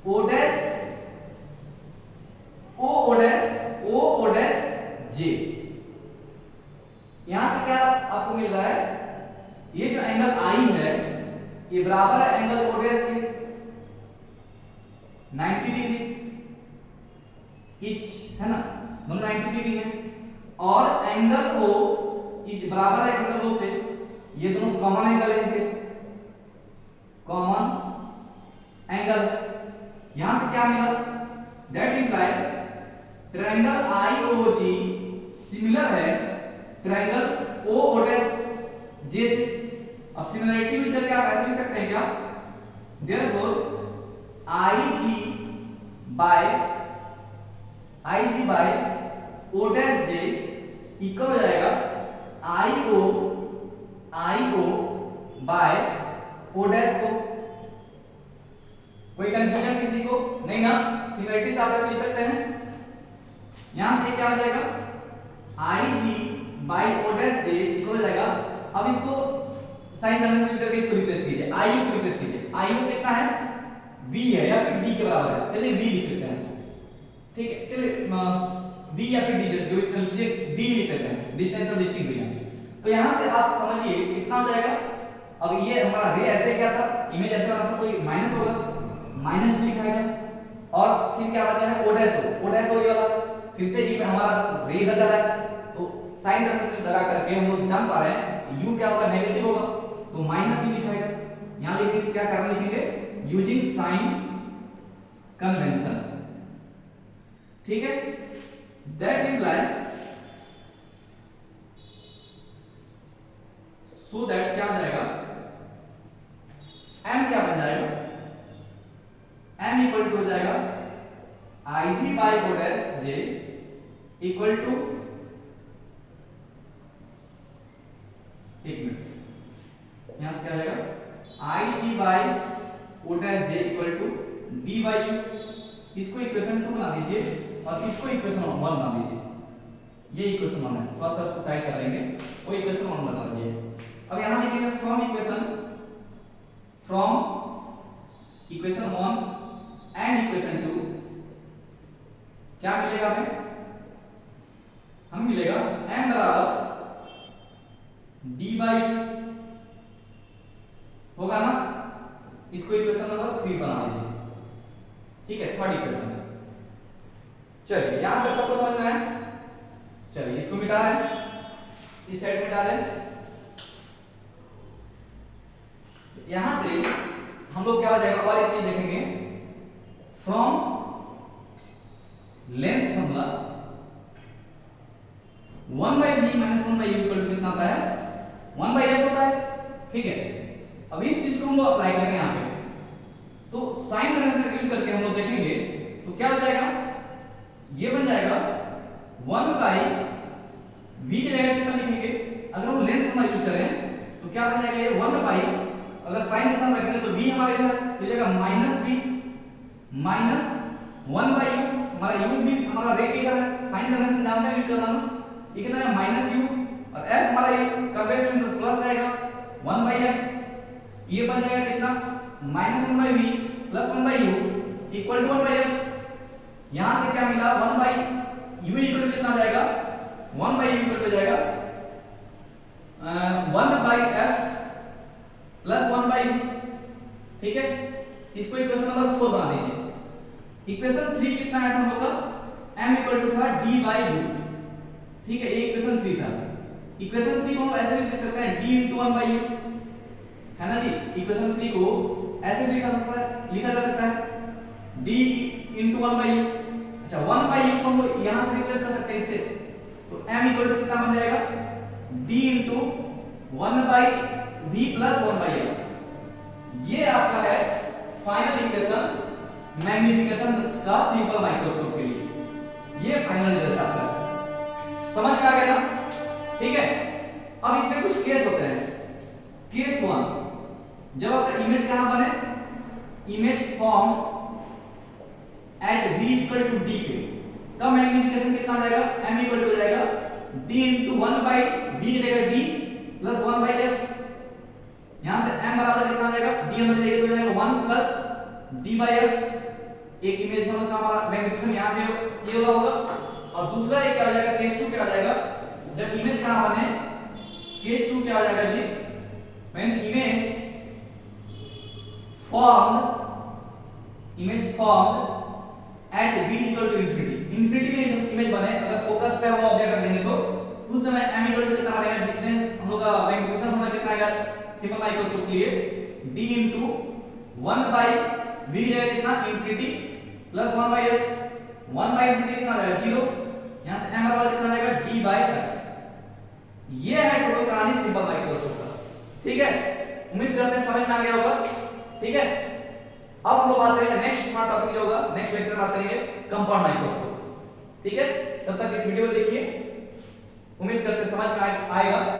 O'J, यहां से क्या आपको मिल रहा है, ये जो एंगल I है ये बराबर है एंगल O' के 90 डिग्री इच, है ना, दोनों 90 डिग्री है, और एंगल O इस बराबर है एंगल O से, ये दोनों कॉमन एंगल है इनके, कॉमन एंगल, यहां से क्या मिला, that imply triangle IOG similar है ट्रायंगल O'J से। अब सिमिलरिटी यूज करके आप ऐसे लिख सकते हैं क्या, therefore IG bye O'J equal हो जाएगा IO बाय O' को। कोई कंफ्यूजन किसी को नहीं ना, सिमिलरिटी से आप ऐसे लिख सकते हैं, यहां से क्या हो जाएगा IG बाय O' इक्वल हो जाएगा, अब इसको साइन कन्वेंशन यूज करके इसको रिप्लेस कीजिए, IU को रिप्लेस कीजिए, IU कितना है, V है या फिर D के बराबर है, चलिए V लिख लेते हैं, ठीक है, चलिए V या फिर D जो भी लीजिए, D लिख लेते हैं, डिस्टेंस ऑफ डिस्टिंक्विजन। तो यहां से आप समझिए कितना हो जाएगा, अब ये हमारा रे ऐसे क्या था, इमेज ऐसे बना था, तो ये माइनस होगा, माइनस भी लिखाएगा, और फिर क्या बचा है O' ये वाला, फिर से ई में हमारा रे इधर जा रहा है, तो साइन कन्वेंशन लगा करके हम लोग जान पा रहे हैं u क्या होगा, नेगेटिव होगा, तो माइनस ही लिखाएगा, यहां लिखेंगे क्या करना, लिखेंगे यूजिंग साइन कन्वेंशन, ठीक है, दैट इंप्लाई सो दैट क्या हो जाएगा, m क्या बन जाएगा, m इक्वल टू हो जाएगा Ig by o dash j equal to, एक मिनट, यहां से क्या आ जाएगा Ig by o dash j equal to d by u। इसको इक्वेशन 2 बना दीजिए और इसको इक्वेशन 1 बना दीजिए। ये इक्वेशन 1 है, थोड़ा सा उसको साइड कर लेंगे, वो इक्वेशन 1 बना दीजिए। अब यहां लिखेंगे फ्रॉम इक्वेशन 1 एंड इक्वेशन 2 क्या मिलेगा हमें मिलेगा m बराबर d बाई होगा ना, इसको इक्वेशन नंबर 3 बना लीजिए। ठीक है, थर्ड इक्वेशन। चलिए यहां तक सबको समझ में आया। चलिए इसको मिटा दें, इस साइड मिटा दें। यहां से हम लोग क्या हो जाएगा, और एक चीज देखेंगे, from length formula 1/v minus 1/u equal to कितना आता है, 1/f होता है। ठीक है, अब इस चीज को हम लोग अप्लाई करेंगे यहां पे, तो साइन कन्वेंशन का यूज करके हम लोग देखेंगे तो क्या हो जाएगा, ये बन जाएगा 1/v की जगह कितना लिखेंगे, अगर हम लेंथ फॉर्मूला यूज करें तो क्या बन जाएगा, ये 1/, अगर साइन के साथ रखेंगे तो v हमारे इधर तो जाएगा -v माइनस 1/u, हमारा u भी हमारा रेट इधर है, साइन कन्वेंशन जानते हैं यूज करना ना, ये कितना है -u, और f हमारा ये कन्वेंशन तो प्लस रहेगा 1/f, ये बन जाएगा कितना -1/v plus 1/u equal to 1/f। यहां से क्या मिला, 1/u इक्वल टू कितना आ जाएगा, 1/u इक्वल टू हो जाएगा 1/f प्लस 1/v। ठीक है, इसको इक्वेशन नंबर 4 बना दीजिए। इक्वेशन 3 कितना आया था हम लोग का, m इक्वल टू था d बाई u। ठीक है, ये इक्वेशन 3 था। इक्वेशन 3 को हम ऐसे भी लिख सकते हैं d into 1/u, है ना जी। इक्वेशन 3 को ऐसे भी लिखा जा सकता है d into 1/u। अच्छा, 1/u को हम यहां से रिप्लेस कर सकते हैं इससे, तो m इक्वल टू कितना बन जाएगा, d into 1/v plus 1/f। ये आपका है फाइनल इक्वेशन मैग्नीफिकेशन का सिंपल माइक्रोस्कोप के लिए, ये फाइनल रिजल्ट आपका है। समझ में आ गया ना। ठीक है, अब इसमें कुछ केस होते हैं। केस 1, जब आपका इमेज कहां बने, image form at v equal to d पे, तब मैग्नीफिकेशन कितना आ जाएगा, m इक्वल टू हो जाएगा d into 1/v की जगह d प्लस 1/f। यहां से m बराबर कितना आ जाएगा, d अंदर लेके तो हो जाएगा 1 प्लस d बाई f। एक इमेज फॉर्म से हमारा मैग्नीफिकेशन यहां पे ये वाला होगा, और दूसरा एक क्या हो जाएगा, केस 2 क्या हो जाएगा, जब इमेज कहां बने, केस 2 क्या हो जाएगा जी, when image formed at v equal to infinity में इमेज बने, अगर फोकस पे हम ऑब्जेक्ट रख देंगे तो उस समय m इक्वल टू कितना बनेगा, डिस्टेंस हम लोग का मैग्नीफिकेशन होना कितना आएगा सिंपल माइक्रोस्कोप के लिए, d into 1/v की जगह कितना, इंफिनिटी प्लस 1/f। 1/इंफिनिटी कितना आ जाएगा 0, यहां से m बराबर कितना आ जाएगा d बाई f। ये है टोटल कहानी सिंपल माइक्रोस्कोप का। ठीक है, उम्मीद करते हैं समझ में आ गया होगा। ठीक है, अब हम लोग बात करेंगे नेक्स्ट हमारा टॉपिक जो होगा, नेक्स्ट लेक्चर में बात करेंगे कंपाउंड माइक्रोस्कोप। ठीक है, तब तक इस वीडियो को देखिए, उम्मीद करते हैं समझ में आएगा।